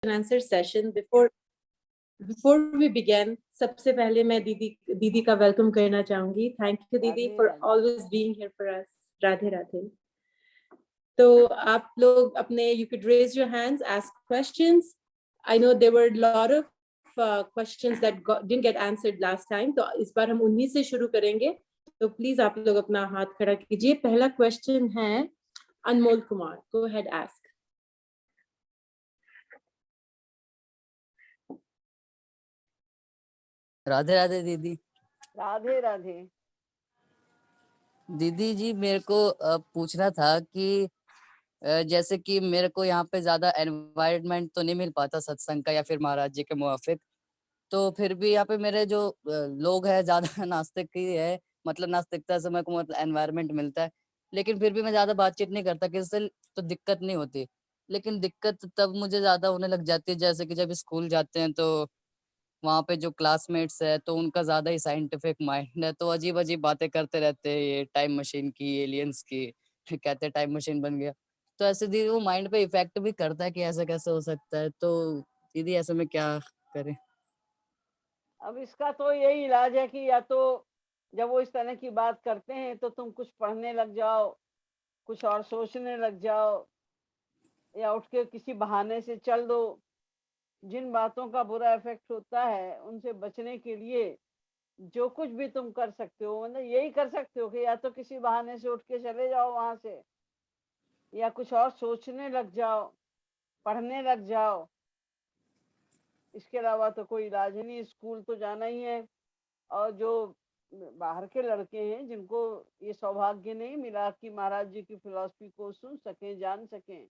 and answer session. Before we begin, सबसे पहले मैं दीदी का welcome करना चाहूंगी. Thank you दीदी for always being here for us. Radhe Radhe. तो आप लोग अपने you could raise your hands, ask questions. I know there were a lot of questions that didn't get answered last time. तो इस बार हम 19 से शुरू करेंगे. तो please आप लोग अपना हाथ खड़ा कीजिए. पहला question है अनमोल Kumar. Go ahead, ask. Radhe Radhe दीदी. राधे राधे. दीदी जी मेरे को पूछना था कि जैसे कि मेरे को यहाँ पे ज्यादा एनवायरनमेंट तो नहीं मिल पाता सत्संग का या फिर महाराज जी के मुआफिक, तो फिर भी यहाँ पे मेरे जो लोग हैं ज्यादा नास्तिक ही है, मतलब नास्तिकता से मेरे को मतलब एनवायरनमेंट मिलता है, लेकिन फिर भी मैं ज्यादा बातचीत नहीं करता किसी से, तो दिक्कत नहीं होती. लेकिन दिक्कत तब मुझे ज्यादा होने लग जाती है जैसे कि जब स्कूल जाते हैं तो वहाँ पे जो क्लासमेट्स है तो उनका ज्यादा ही साइंटिफिक माइंड है, तो अजीब अजीब बातें करते रहते हैं, ये टाइम मशीन की, एलियंस की, कहते हैं टाइम मशीन बन गया. तो ऐसे दीदी वो माइंड पे इफेक्ट भी करता है कि ऐसा कैसे हो सकता है, तो दीदी ऐसे में क्या करें? अब इसका तो यही इलाज है कि या तो जब वो इस तरह की बात करते हैं तो तुम कुछ पढ़ने लग जाओ, कुछ और सोचने लग जाओ, या उठ के किसी बहाने से चल दो. जिन बातों का बुरा इफेक्ट होता है उनसे बचने के लिए जो कुछ भी तुम कर सकते हो, मतलब यही कर सकते हो कि या तो किसी बहाने से उठ के चले जाओ वहां से, या कुछ और सोचने लग जाओ, पढ़ने लग जाओ. इसके अलावा तो कोई इलाज ही नहीं. स्कूल तो जाना ही है. और जो बाहर के लड़के हैं जिनको ये सौभाग्य नहीं मिला कि महाराज जी की फिलॉसफी को सुन सकें, जान सकें,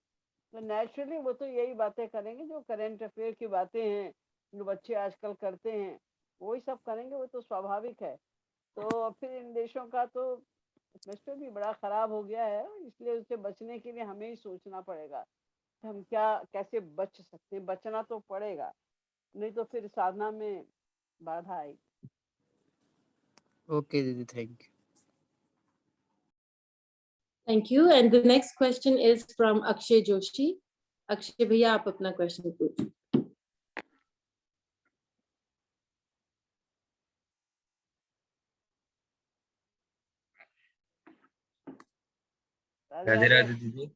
तो नेचुरली वो तो यही बातें करेंगे जो करंट अफेयर की बातें हैं, जो बच्चे आजकल करते हैं वही सब करेंगे. वो तो स्वाभाविक है. तो फिर इन देशों का तो एटमॉस्फेयर भी बड़ा खराब हो गया है, इसलिए उससे बचने के लिए हमें ही सोचना पड़ेगा कि हम क्या कैसे बच सकते हैं. बचना तो पड़ेगा, नहीं तो फिर साधना में बाधा आएगी. ओके दीदी, thank you. Thank you. And the next question is from Akshay Joshi. Akshay भैया आप अपना क्वेश्चन पूछिए. राधे राधे दीदी.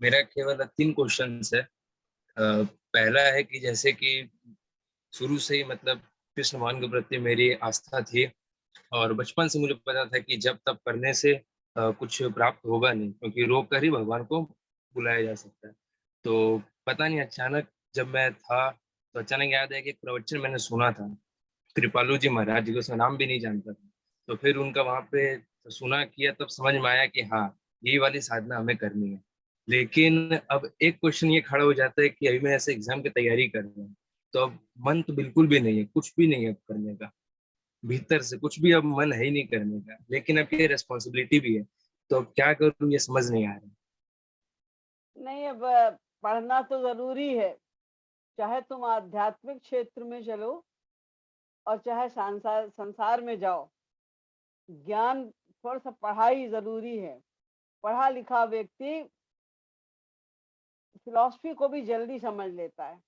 मेरा केवल 3 क्वेश्चंस है. पहला है कि जैसे कि शुरू से ही मतलब कृष्ण भगवान के प्रति मेरी आस्था थी और बचपन से मुझे पता था कि जब तब करने से कुछ प्राप्त होगा नहीं, क्योंकि रोक कर ही भगवान को बुलाया जा सकता है. तो पता नहीं अचानक जब मैं था तो अचानक याद है कि एक प्रवचन मैंने सुना था कृपालु जी महाराज जी को, उसका नाम भी नहीं जानता था. तो फिर उनका वहां पे सुना किया, तब समझ में आया कि हाँ यही वाली साधना हमें करनी है. लेकिन अब एक क्वेश्चन ये खड़ा हो जाता है कि अभी मैं ऐसे एग्जाम की तैयारी कर रहा हूँ, तो अब मन तो बिल्कुल भी नहीं है, कुछ भी नहीं है अब करने का, भीतर से कुछ भी अब मन है ही नहीं करने का. लेकिन अब ये रिस्पॉन्सिबिलिटी भी है, तो अब क्या करूँ ये समझ नहीं आ रहा. नहीं, अब पढ़ना तो जरूरी है, चाहे तुम आध्यात्मिक क्षेत्र में चलो और चाहे संसार में जाओ. ज्ञान थोड़ा सा पढ़ाई जरूरी है. पढ़ा लिखा व्यक्ति फिलॉसफी को भी जल्दी समझ लेता है.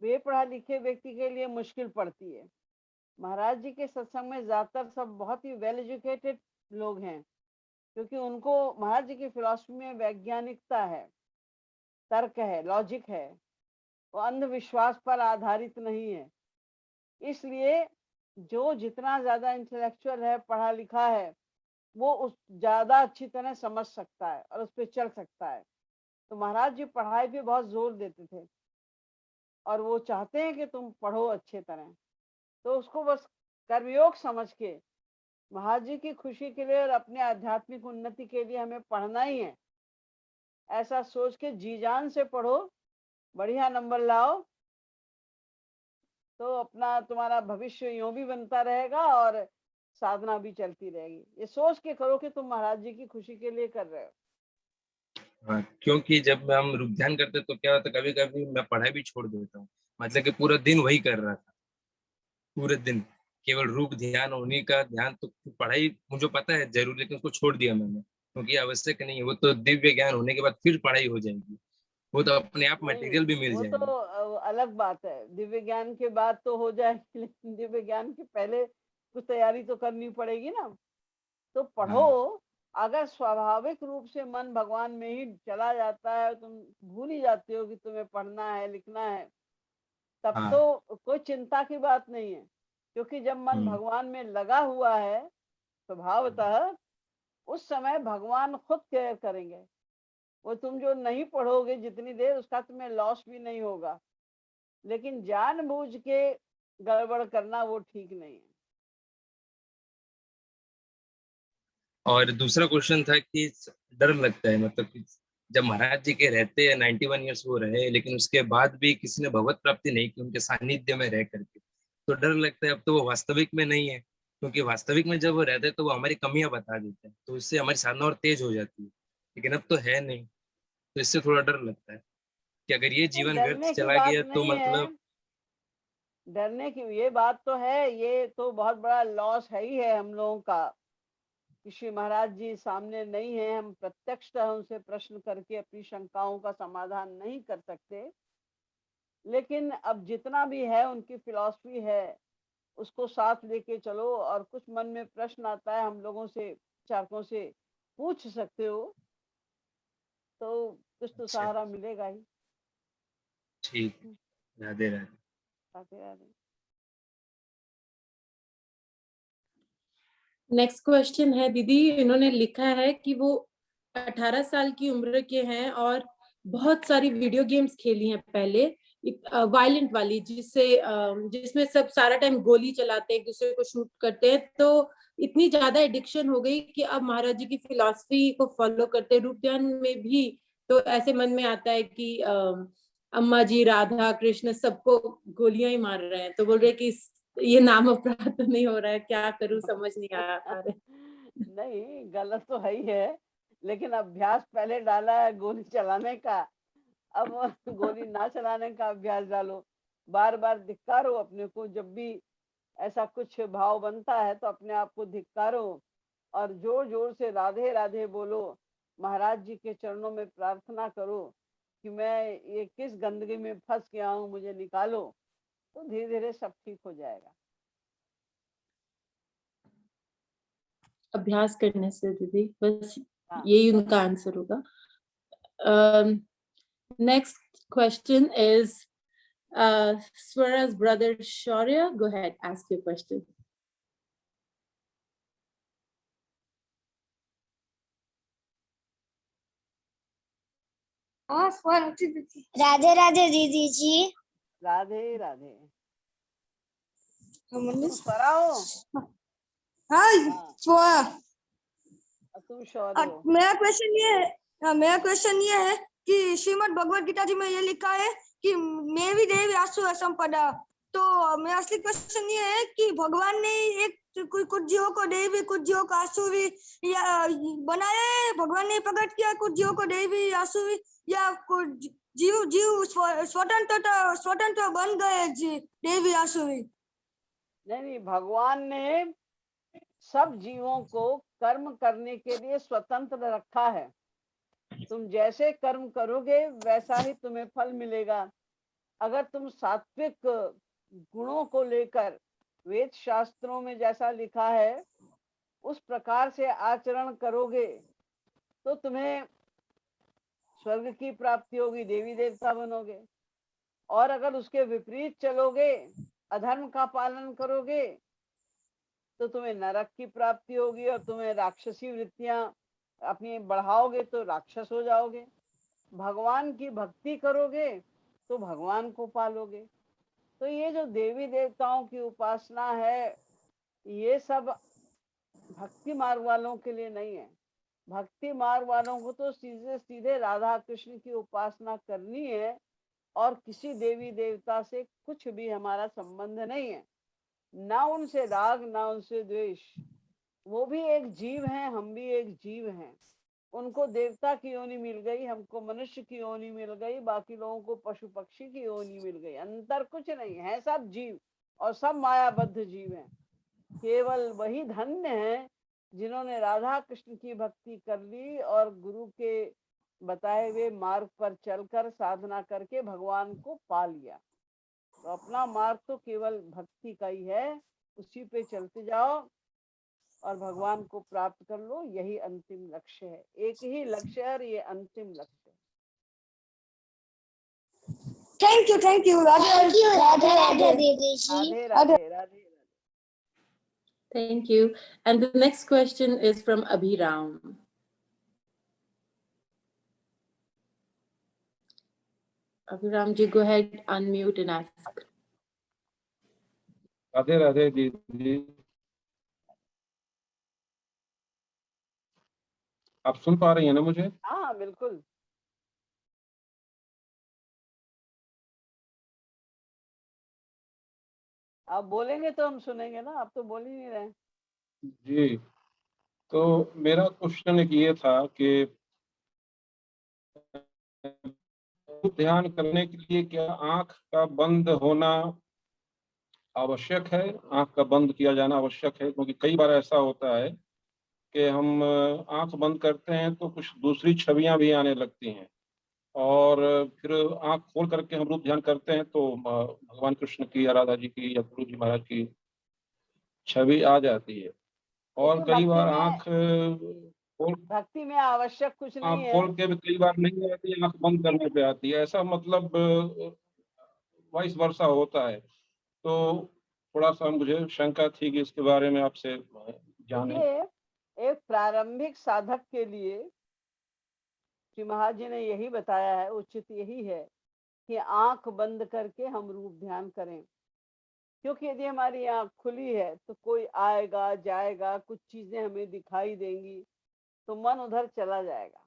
बेपढ़ा लिखे व्यक्ति के लिए मुश्किल पड़ती है. महाराज जी के सत्संग में ज्यादातर सब बहुत ही वेल एजुकेटेड लोग हैं, क्योंकि उनको महाराज जी की फिलॉसफी में वैज्ञानिकता है, तर्क है, लॉजिक है. वो अंधविश्वास पर आधारित नहीं है. इसलिए जो जितना ज्यादा इंटेलेक्चुअल है, पढ़ा लिखा है, वो उस ज्यादा अच्छी तरह समझ सकता है और उस पर चल सकता है. तो महाराज जी पढ़ाई पे बहुत जोर देते थे और वो चाहते हैं कि तुम पढ़ो अच्छे तरह. तो उसको बस कर्मयोग समझ के महाराज जी की खुशी के लिए और अपने आध्यात्मिक उन्नति के लिए हमें पढ़ना ही है, ऐसा सोच के जी जान से पढ़ो, बढ़िया नंबर लाओ, तो अपना तुम्हारा भविष्य यूं भी बनता रहेगा और साधना भी चलती रहेगी. ये सोच के करो कि तुम महाराज जी की खुशी के लिए कर रहे हो. हाँ, क्योंकि जब हम रूप ध्यान करते तो क्या होता, कभी कभी मैं पढ़ाई भी छोड़ देता हूँ. मतलब कि पूरा दिन वही कर रहा था, पूरे दिन केवल रूप ध्यान, उन्हीं का ध्यान. तो पढ़ाई मुझे पता है जरूर, लेकिन उसको छोड़ दिया मैंने. क्योंकि आवश्यक नहीं है, वो तो दिव्य ज्ञान होने के बाद फिर पढ़ाई हो जाएगी, वो तो अपने आप नहीं, मटेरियल भी मिल वो तो जाएगा। अलग बात है। दिव्य ज्ञान के बाद तो हो जाएगी, लेकिन दिव्य ज्ञान के पहले कुछ तैयारी तो करनी पड़ेगी ना। तो पढ़ो। हाँ अगर स्वाभाविक रूप से मन भगवान में ही चला जाता है, तुम भूल ही जाते हो कि तुम्हें पढ़ना है, लिखना है, तब हाँ। तो कोई चिंता की बात नहीं है। क्योंकि जब मन हम्म। भगवान में लगा हुआ है स्वभावतः, उस समय भगवान खुद केयर करेंगे। वो तुम जो नहीं पढ़ोगे जितनी देर, उसका तुम्हें लॉस भी नहीं होगा। लेकिन जानबूझ के गड़बड़ करना वो ठीक नहीं है। और दूसरा क्वेश्चन था कि डर लगता है, मतलब कि जब महाराज जी के रहते हैं 91 ईयर्स वो रहे, लेकिन उसके बाद भी किसी ने भगवत प्राप्ति नहीं की उनके सानिध्य में रह करके, तो डर लगता है अब तो वो वास्तविक में नहीं है। क्योंकि वास्तविक में जब वो रहते हैं तो वो हमारी कमियां बता देते हैं, तो इससे हमारी साधना और तेज हो जाती है, लेकिन अब तो है नहीं। तो इससे थोड़ा डर लगता है कि अगर ये नहीं, जीवन व्यर्थ डरने की चला बात गया तो नहीं है। मतलब। डरने की ये बात तो है, ये तो बहुत बड़ा लॉस है ही है हम लोगों का कि श्री महाराज जी सामने नहीं है। हम प्रत्यक्षतः उनसे प्रश्न करके अपनी शंकाओं का समाधान नहीं कर सकते। लेकिन अब जितना भी है उनकी फिलॉसफी है, उसको साथ लेके चलो। और कुछ मन में प्रश्न आता है, हम लोगों से, चारकों से पूछ सकते हो, तो कुछ तो अच्छा, सहारा मिलेगा ही। ठीक। राधे राधे। राधे राधे। नेक्स्ट क्वेश्चन है दीदी, इन्होंने लिखा है कि वो 18 साल की उम्र के हैं और बहुत सारी वीडियो गेम्स खेली हैं पहले, वायलेंट वाली, जिसमें सब सारा टाइम गोली चलाते हैं, एक दूसरे को शूट करते हैं। तो इतनी ज्यादा एडिक्शन हो गई कि अब महाराज जी की फिलॉसफी को फॉलो करते हैं। रूप ध्यान में भी तो ऐसे मन में आता है कि अम्मा जी, राधा कृष्ण सबको गोलियां ही मार रहे हैं। तो बोल रहे कि ये नाम अपराध तो नहीं हो रहा है, क्या करूं, समझ नहीं आ रहा। नहीं, गलत तो है ही है, लेकिन अभ्यास पहले डाला है गोली चलाने का। अब गोली ना चलाने का अभ्यास डालो। बार बार धिक्कारो अपने को। जब भी ऐसा कुछ भाव बनता है तो अपने आप को धिक्कारो और जोर जोर से राधे राधे बोलो। महाराज जी के चरणों में प्रार्थना करो कि मैं ये किस गंदगी में फंस गया हूँ, मुझे निकालो। तो धीरे धीरे सब ठीक हो जाएगा। अभ्यास करने से दीदी, बस हाँ। यही उनका आंसर होगा। Next question is Swara's brother Shaurya. Go ahead, ask your question. Radhe Radhe दीदी जी। राधे राधे। तुम स्वरा हो? हाँ, हाँ, और तुम शौर्य हो। मेरा क्वेश्चन ये है कि श्रीमद् भगवद गीता जी में ये लिखा है कि मैं भी देवी आसुर संपदा। तो मेरा असली क्वेश्चन ये है कि भगवान ने एक कुछ जीवों को देवी, कुछ जीवों को आसुरी या बनाया है? भगवान ने प्रकट किया कुछ जीवों को देवी आसुरी, या कुछ जीव स्वतंत्र बन गए देवी आसुरी? नहीं, भगवान ने सब जीवों को कर्म करने के लिए स्वतंत्र रखा है। तुम जैसे कर्म करोगे वैसा ही तुम्हें फल मिलेगा। अगर तुम सात्विक गुणों को लेकर वेद शास्त्रों में जैसा लिखा है उस प्रकार से आचरण करोगे तो तुम्हें स्वर्ग की प्राप्ति होगी, देवी देवता बनोगे। और अगर उसके विपरीत चलोगे, अधर्म का पालन करोगे, तो तुम्हें नरक की प्राप्ति होगी और तुम्हें राक्षसी वृत्तियां अपनी बढ़ाओगे तो राक्षस हो जाओगे। भगवान की भक्ति करोगे तो भगवान को पालोगे। तो ये जो देवी देवताओं की उपासना है, ये सब भक्ति मार्ग वालों के लिए नहीं है। भक्ति मार्ग वालों को तो सीधे सीधे राधा कृष्ण की उपासना करनी है और किसी देवी देवता से कुछ भी हमारा संबंध नहीं है। ना उनसे राग, ना उनसे द्वेष। वो भी एक जीव हैं, हम भी एक जीव हैं। उनको देवता की योनि मिल गई, हमको मनुष्य की योनि मिल गई, बाकी लोगों को पशु पक्षी की योनि मिल गई। अंतर कुछ नहीं है, सब जीव और सब मायाबद्ध जीव हैं। केवल वही धन्य है जिन्होंने राधा कृष्ण की भक्ति कर ली और गुरु के बताए हुए मार्ग पर चलकर साधना करके भगवान को पा लिया। तो अपना मार्ग तो केवल भक्ति का ही है, उसी पे चलते जाओ और भगवान को प्राप्त कर लो। यही अंतिम लक्ष्य है, एक ही लक्ष्य है और ये अंतिम लक्ष्य है। Thank you Radhe Radhe Radhe Radhe Radhe Radhe. Thank you. And the next question is from Abhiram. Abhiram ji, go ahead, unmute and ask. Radhe Radhe दीदी, आप सुन पा रही हैं ना मुझे? हाँ बिल्कुल। आप बोलेंगे तो हम सुनेंगे ना, आप तो बोल ही नहीं रहे। जी, तो मेरा क्वेश्चन एक ये था कि ध्यान करने के लिए क्या आंख का बंद होना आवश्यक है? आंख का बंद किया जाना आवश्यक है? क्योंकि कई बार ऐसा होता है कि हम आंख बंद करते हैं तो कुछ दूसरी छवियां भी आने लगती हैं, और फिर आंख खोल करके हम रूप ध्यान करते हैं तो भगवान कृष्ण की या राधा जी की या गुरु जी महाराज की छवि आ जाती है। और देखिए, कई बार आंख खोल भक्ति में आवश्यक कुछ नहीं है। खोल के भी कई बार नहीं आती, आंख बंद करने पे आती है। ऐसा मतलब वाइस वर्षा होता है। तो थोड़ा सा मुझे शंका थी कि इसके बारे में आपसे जाने। देखिए, एक प्रारंभिक साधक के लिए श्री महाराज जी ने यही बताया है, उचित यही है कि आंख बंद करके हम रूप ध्यान करें। क्योंकि यदि हमारी आंख खुली है तो कोई आएगा जाएगा, कुछ चीजें हमें दिखाई देंगी, तो मन उधर चला जाएगा।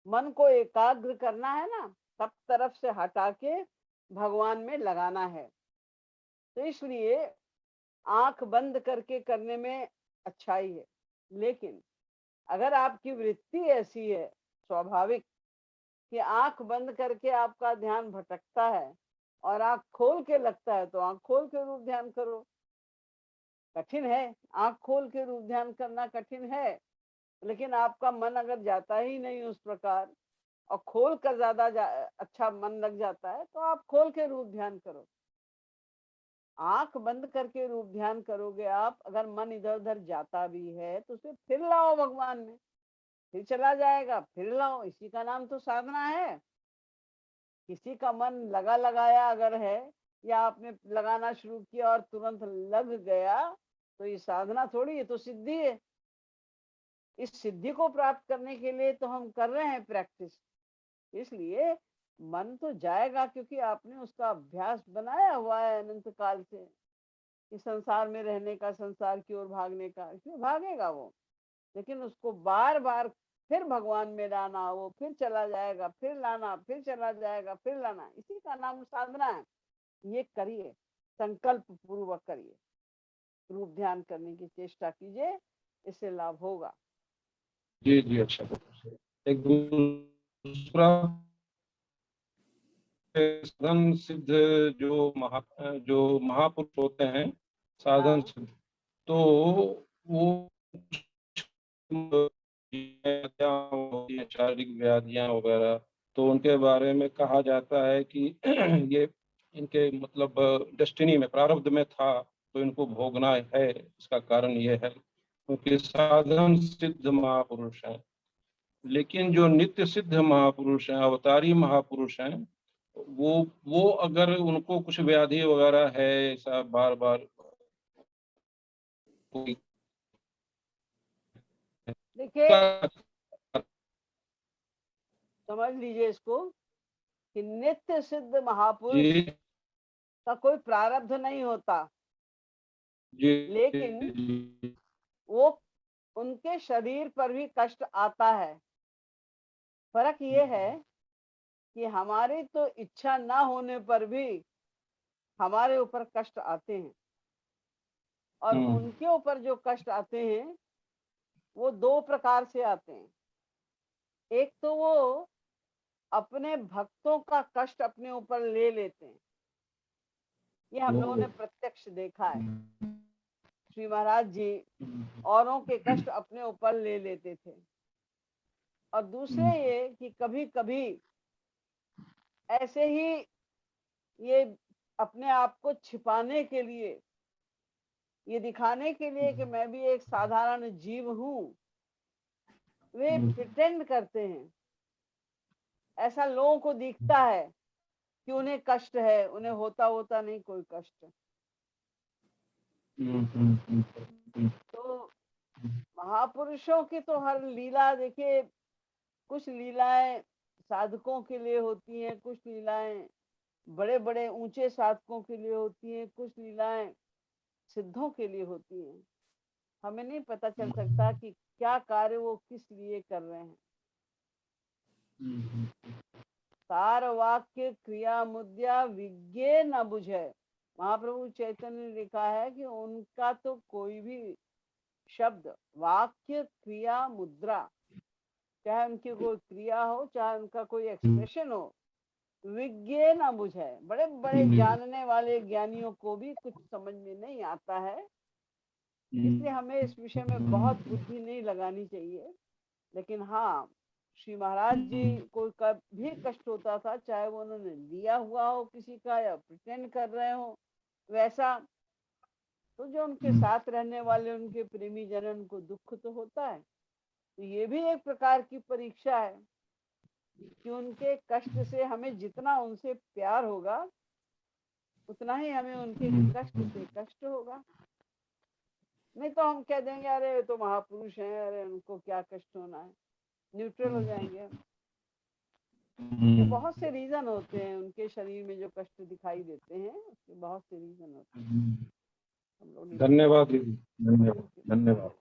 मन को एकाग्र करना है ना, सब तरफ से हटा के भगवान में लगाना है। तो इसलिए आंख बंद करके करने में अच्छाई है। लेकिन अगर आपकी वृत्ति ऐसी है स्वाभाविक कि आंख बंद करके आपका ध्यान भटकता है और आंख खोल के लगता है, तो आंख खोल के रूप ध्यान करो। कठिन है, आंख खोल के रूप ध्यान करना कठिन है, लेकिन आपका मन अगर जाता ही नहीं उस प्रकार और खोल कर ज्यादा अच्छा मन लग जाता है, तो आप खोल के रूप ध्यान करो। आंख बंद करके रूप ध्यान करोगे आप, अगर मन इधर उधर जाता भी है तो उसे फिर लाओ भगवान में, फिर चला जाएगा, फिर लाओ। इसी का नाम तो साधना है। किसी का मन लगा लगाया अगर है, या आपने लगाना शुरू किया और तुरंत लग गया, तो ये साधना थोड़ी, ये तो सिद्धि है। इस सिद्धि को प्राप्त करने के लिए तो हम कर रहे हैं प्रैक्टिस। इसलिए मन तो जाएगा, क्योंकि आपने उसका अभ्यास बनाया हुआ है अनंत काल से, इस संसार में रहने का, संसार की ओर भागने का। इसलिए भागेगा वो, लेकिन उसको बार बार फिर भगवान में लाना, वो फिर चला जाएगा, फिर लाना, फिर चला जाएगा, फिर लाना। इसी का नाम साधना है। ये करिए, संकल्प पूर्वक करिए, रूप ध्यान करने की चेष्टा कीजिए, इससे लाभ होगा। जी जी, अच्छा। एक दूसरा, साधन सिद्ध जो महापुरुष होते हैं, साधन सिद्ध, तो वो शारीरिक व्याधियां वगैरह, तो उनके बारे में कहा जाता है कि ये इनके मतलब डेस्टिनी में, प्रारब्ध में था, तो इनको भोगना है। इसका कारण ये है क्योंकि साधन सिद्ध महापुरुष हैं। लेकिन जो नित्य सिद्ध महापुरुष हैं, अवतारी महापुरुष हैं, वो अगर उनको कुछ व्याधि वगैरह है, ऐसा बार बार देखिए, समझ लीजिए इसको कि नित्य सिद्ध महापुरुष जी का कोई प्रारब्ध नहीं होता, जी, लेकिन वो उनके शरीर पर भी कष्ट आता है। फर्क ये है कि हमारी तो इच्छा ना होने पर भी हमारे ऊपर कष्ट आते हैं, और उनके ऊपर जो कष्ट आते हैं वो दो प्रकार से आते हैं। एक तो वो अपने भक्तों का कष्ट अपने ऊपर ले लेते हैं, ये हम लोगों ने प्रत्यक्ष देखा है। श्री महाराज जी औरों के कष्ट अपने ऊपर ले लेते थे। और दूसरे ये कि कभी कभी ऐसे ही ये अपने आप को छिपाने के लिए, ये दिखाने के लिए कि मैं भी एक साधारण जीव हूं, वे प्रिटेंड करते हैं। ऐसा लोगों को दिखता है कि उन्हें कष्ट है, उन्हें होता नहीं कोई कष्ट। तो महापुरुषों की तो हर लीला देखिए, कुछ लीलाएं साधकों के लिए होती हैं, कुछ लीलाएं बड़े बड़े ऊंचे साधकों के लिए होती हैं, कुछ लीलाएं सिद्धों के लिए होती हैं। हमें नहीं पता चल सकता कि क्या कार्य वो किस लिए कर रहे हैं। सार वाक्य क्रिया मुद्रा विज्ञे न बुझे। महाप्रभु चैतन्य ने लिखा है कि उनका तो कोई भी शब्द, वाक्य, क्रिया, मुद्रा, चाहे उनकी कोई क्रिया हो, चाहे उनका कोई एक्सप्रेशन हो, विज्ञे न बुझे। बड़े बड़े जानने वाले ज्ञानियों को भी कुछ समझ में नहीं आता है। इसलिए हमें इस विषय में बहुत बुद्धि नहीं लगानी चाहिए। लेकिन हाँ, श्री महाराज जी को कभी कष्ट होता था, चाहे वो उन्होंने लिया हुआ हो किसी का या प्रिटेंड कर रहे हो वैसा, तो जो उनके साथ रहने वाले उनके प्रेमी जन, उनको दुख तो होता है। तो ये भी एक प्रकार की परीक्षा है कि उनके कष्ट से हमें जितना उनसे प्यार होगा, उतना ही हमें उनके कष्ट से कष्ट होगा। नहीं तो हम कह देंगे अरे ये तो महापुरुष हैं, अरे उनको क्या कष्ट होना है, न्यूट्रल हो जाएंगे। बहुत से रीजन होते हैं उनके शरीर में जो कष्ट दिखाई देते हैं, उसके बहुत से रीजन होते हैं। धन्यवाद दीदी, धन्यवाद, धन्यवाद।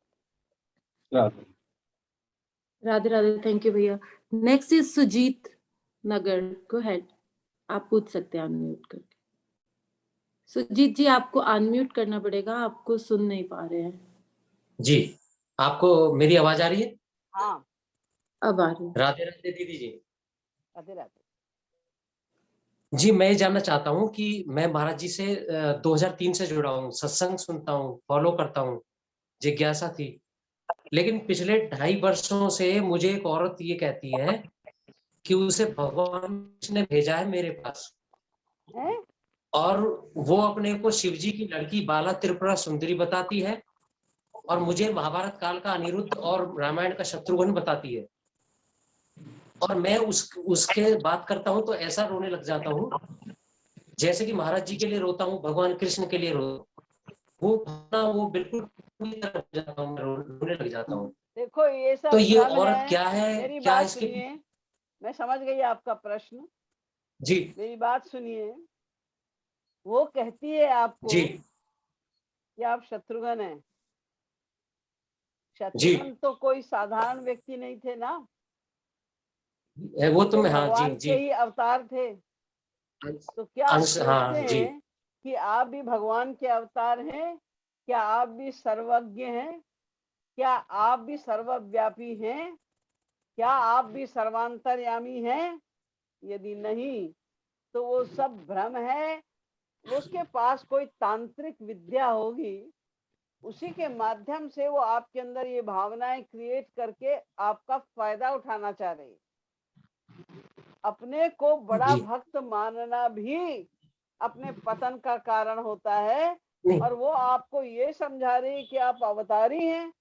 राधे राधे राधे। थैंक यू भैया। Next is Sujit Nagar, go ahead, आप पूछ सकते हैं अनम्यूट करके। सुजीत जी आपको अनम्यूट करना पड़ेगा, आपको सुन नहीं पा रहे हैं। जी, आपको मेरी आवाज आ रही है? हाँ, अब आ रही है। राधे राधे दीदी जी। राधे राधे। जी, मैं ये जानना चाहता हूँ कि मैं महाराज जी से 2003 से जुड़ा हूँ, सत्संग सुनता हूँ, फॉलो करता हूँ, जिज्ञासा थी। लेकिन पिछले 2.5 वर्षों से मुझे एक औरत ये कहती है कि उसे भगवान ने भेजा है मेरे पास, और वो अपने को शिव जी की लड़की बाला त्रिपुरा सुंदरी बताती है, और मुझे महाभारत काल का अनिरुद्ध और रामायण का शत्रुघ्न बताती है। और मैं उसके बात करता हूँ तो ऐसा रोने लग जाता हूँ जैसे कि महाराज जी के लिए रोता हूँ, भगवान कृष्ण के लिए वो बिल्कुल रोने लग जाता हूँ। देखो ये सब तो ये भ्रम औरत है। क्या है? मेरी क्या बात इसके? सुनिए, मैं समझ गई आपका प्रश्न। जी, मेरी बात सुनिए। वो कहती है आपको जी, कि आप शत्रुघ्न हैं। जी, शत्रुघ्न तो कोई साधारण व्यक्ति नहीं थे ना, वो तो मैं, हाँ जी, भगवान जी, के ही अवतार थे। तो क्या आप अंश, हाँ सोचते जी, हैं कि आप भी भगवान के अवतार हैं? क्या आप भी सर्वज्ञ हैं? क्या आप भी सर्वव्यापी हैं? क्या आप भी सर्वांतर्यामी हैं? यदि नहीं तो वो सब भ्रम है। उसके पास कोई तांत्रिक विद्या होगी, उसी के माध्यम से वो आपके अंदर ये भावनाएं क्रिएट करके आपका फायदा उठाना चाह रही है। अपने को बड़ा जी, भक्त मानना भी अपने पतन का कारण होता है। नहीं, और वो आपको ये समझा रही कि आप अवतारी हैं,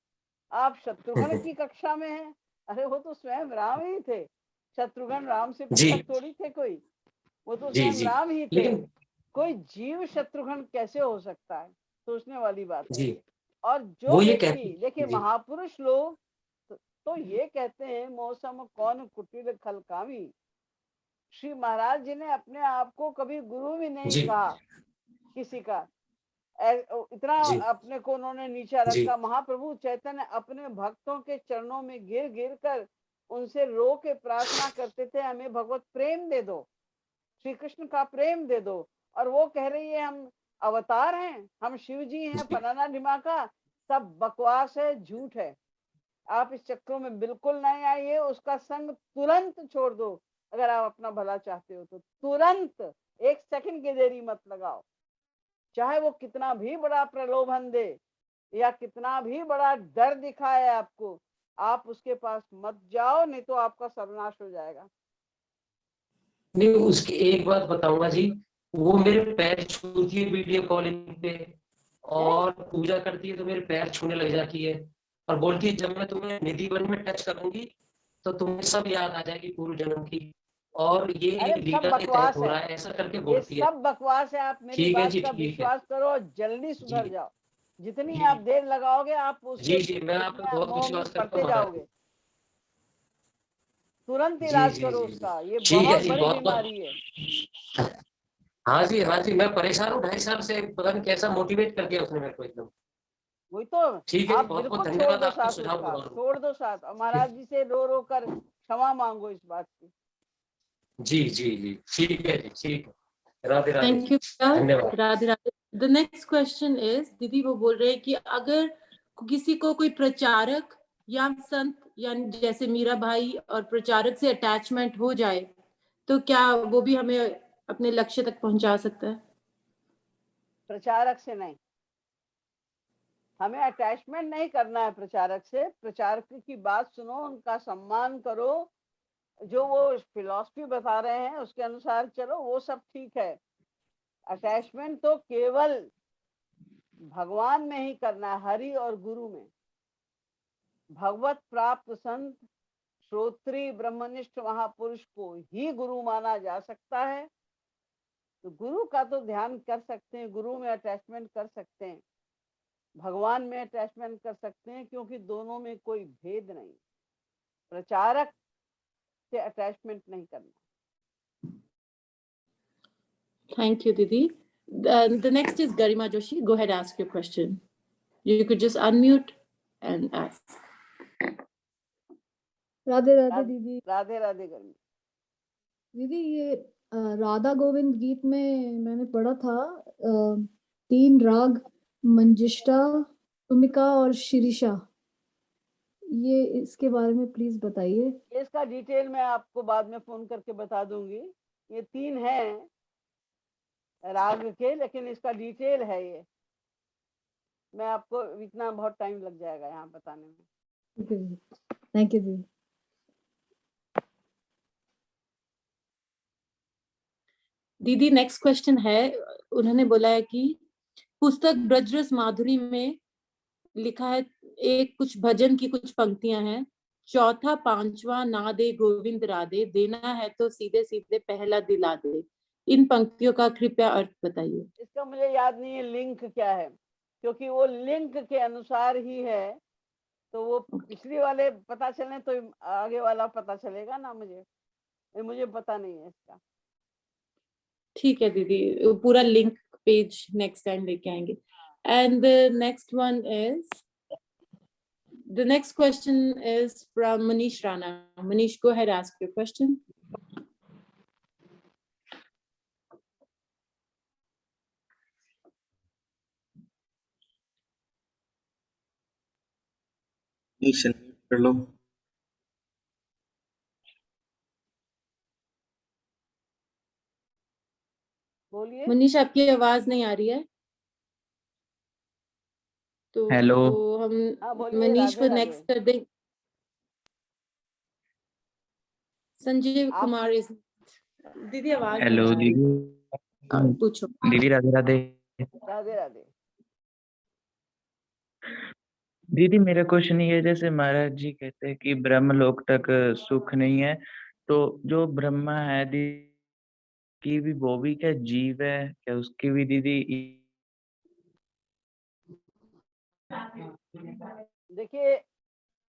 आप शत्रुघ्न की कक्षा में हैं। अरे वो तो स्वयं राम ही थे। शत्रुघ्न राम से जी, पृथक थोड़ी थे कोई, वो तो जी, स्वयं जी, राम ही थे। लेकिन कोई जीव शत्रुघ्न कैसे हो सकता है? सोचने वाली बात है। जी, और जो वो ये व्यक्ति, कहती, देखिए जी, महापुरुष लोग तो ये कहते हैं, मौसम कौन कुटिल खलकामी। श्री महाराज जी ने अपने आप को कभी गुरु भी नहीं जी, कहा किसी का। इतना जी, अपने को उन्होंने नीचा जी, रखा। महाप्रभु चैतन्य अपने भक्तों के चरणों में गिर गिर कर उनसे रो के प्रार्थना करते थे, हमें भगवत प्रेम दे दो, श्री कृष्ण का प्रेम दे दो। और वो कह रही है हम अवतार हैं, हम शिव जी हैं, फलाना ढिमाका। सब बकवास है, झूठ है। आप इस चक्रों में बिल्कुल नहीं आइए। उसका संग तुरंत छोड़ दो। अगर आप अपना भला चाहते हो तो तुरंत, 1 सेकंड की देरी मत लगाओ। चाहे वो कितना भी बड़ा प्रलोभन दे, या कितना भी बड़ा डर दिखाए आपको, आप उसके पास मत जाओ, नहीं तो आपका सर्वनाश हो जाएगा। नहीं, उसकी एक बात बताऊंगा जी, वो मेरे पैर छूती है वीडियो कॉलिंग पे और पूजा करती है तो मेरे पैर छूने लग जाती है और बोलती है जब मैं तुम्हें निधि वन में टच करूंगी तो तुम्हें सब याद आ जाएगी पूर्व जन्म की, और ये अरे एक सब लीला के तहत बकवास हो है, रहा है, ऐसा करके ये बोलती है। सब बकवास है। आप मेरी ठीक है बात जी, का ठीक है विश्वास करो और जल्दी सुधर जी जाओ। जितनी जी आप देर लगाओगे आप उसके जी जी मैं आप पे उसमें बहुत मोह में विश्वास करता पड़ते हूँ महाराज। जाओगे। तुरंत जी इलाज जी करो जी जी उसका, ये ठीक है बहुत जी, बड़ी बहुत बहुत। बीमारी है। हाँ जी मैं परेशान हूँ 2.5 साल से, पता नहीं कैसा मोटिवेट कर दिया उसने मेरे को एकदम। वही तो, ठीक है जी, आप बहुत बहुत बिल्कुल छोड़ धन्यवाद दो आपके साथ सुझाव उसका, को। छोड़ दो साथ, और महाराज जी से रो रो कर क्षमा मांगो इस बात की। जी जी जी ठीक है जी, ठीक है, राधे राधे थैंक जी, यू। धन्यवाद। Radhe Radhe. The next question is, दीदी वो बोल रहे हैं कि अगर किसी को कोई प्रचारक या संत या जैसे मीरा भाई और प्रचारक से अटैचमेंट हो जाए तो क्या वो भी हमें अपने लक्ष्य तक पहुंचा सकता है? प्रचारक से नहीं, हमें अटैचमेंट नहीं करना है प्रचारक से। प्रचारक की बात सुनो, उनका सम्मान करो, जो वो फिलॉसफी बता रहे हैं उसके अनुसार चलो, वो सब ठीक है। अटैचमेंट तो केवल भगवान में ही करना है, हरि और गुरु में। भगवत प्राप्त संत, श्रोत्री, ब्रह्मनिष्ठ महापुरुष को ही गुरु माना जा सकता है। तो गुरु का तो ध्यान कर सकते हैं, गुरु में अटैचमेंट कर सकते हैं, भगवान में अटैचमेंट कर सकते हैं, क्योंकि दोनों में कोई भेद नहीं। प्रचारक से अटैचमेंट नहीं करना। Thank you, Didi. The next is Garima Joshi. Go ahead, ask your question. You could just unmute and ask. Radhe Radhe दीदी। राधे राधे गर्मी। दीदी ये राधा गोविंद गीत में मैंने पढ़ा था 3 राग, मंजिष्ठा, तुमिका और शिरीषा, ये इसके बारे में प्लीज बताइए। इसका डिटेल मैं आपको बाद में फोन करके बता दूंगी। ये 3 हैं राग के, लेकिन इसका डिटेल है ये, मैं आपको इतना बहुत टाइम लग जाएगा यहाँ बताने में। ठीक है दीदी, थैंक यू दीदी। दीदी नेक्स्ट क्वेश्चन है, उन्होंने बोला है कि पुस्तक ब्रजरस माधुरी में लिखा है, एक कुछ भजन की कुछ पंक्तियां हैं, चौथा पांचवा ना दे गोविंद राधे, देना है तो सीधे सीधे पहला दिला दे। इन पंक्तियों का कृपया अर्थ बताइए। इसका मुझे याद नहीं है लिंक क्या है, क्योंकि वो लिंक के अनुसार ही है, तो वो पिछली वाले पता चले तो आगे वाला पता चलेगा ना। मुझे पता नहीं है इसका। ठीक है दीदी, पूरा लिंक पेज नेक्स्ट टाइम लेके आएंगे। And the next question is from Manish Rana. Manish, go ahead, ask your question. कर लो। बोलिए। मनीष, आपकी आवाज नहीं आ रही है, तो हेलो। हम हाँ बोलिए। मनीष राधे को राधे। नेक्स्ट कर दें। संजीव आप कुमार इस दीदी आवाज नहीं हेलो आ रही, दीदी। पूछो। दीदी राधे राधे। राधे राधे। दीदी मेरा क्वेश्चन ये है, जैसे महाराज जी कहते हैं कि ब्रह्मलोक तक सुख नहीं है, तो जो ब्रह्मा है दीदी की भी, वो भी क्या जीव है क्या? उसकी भी दीदी देखिए,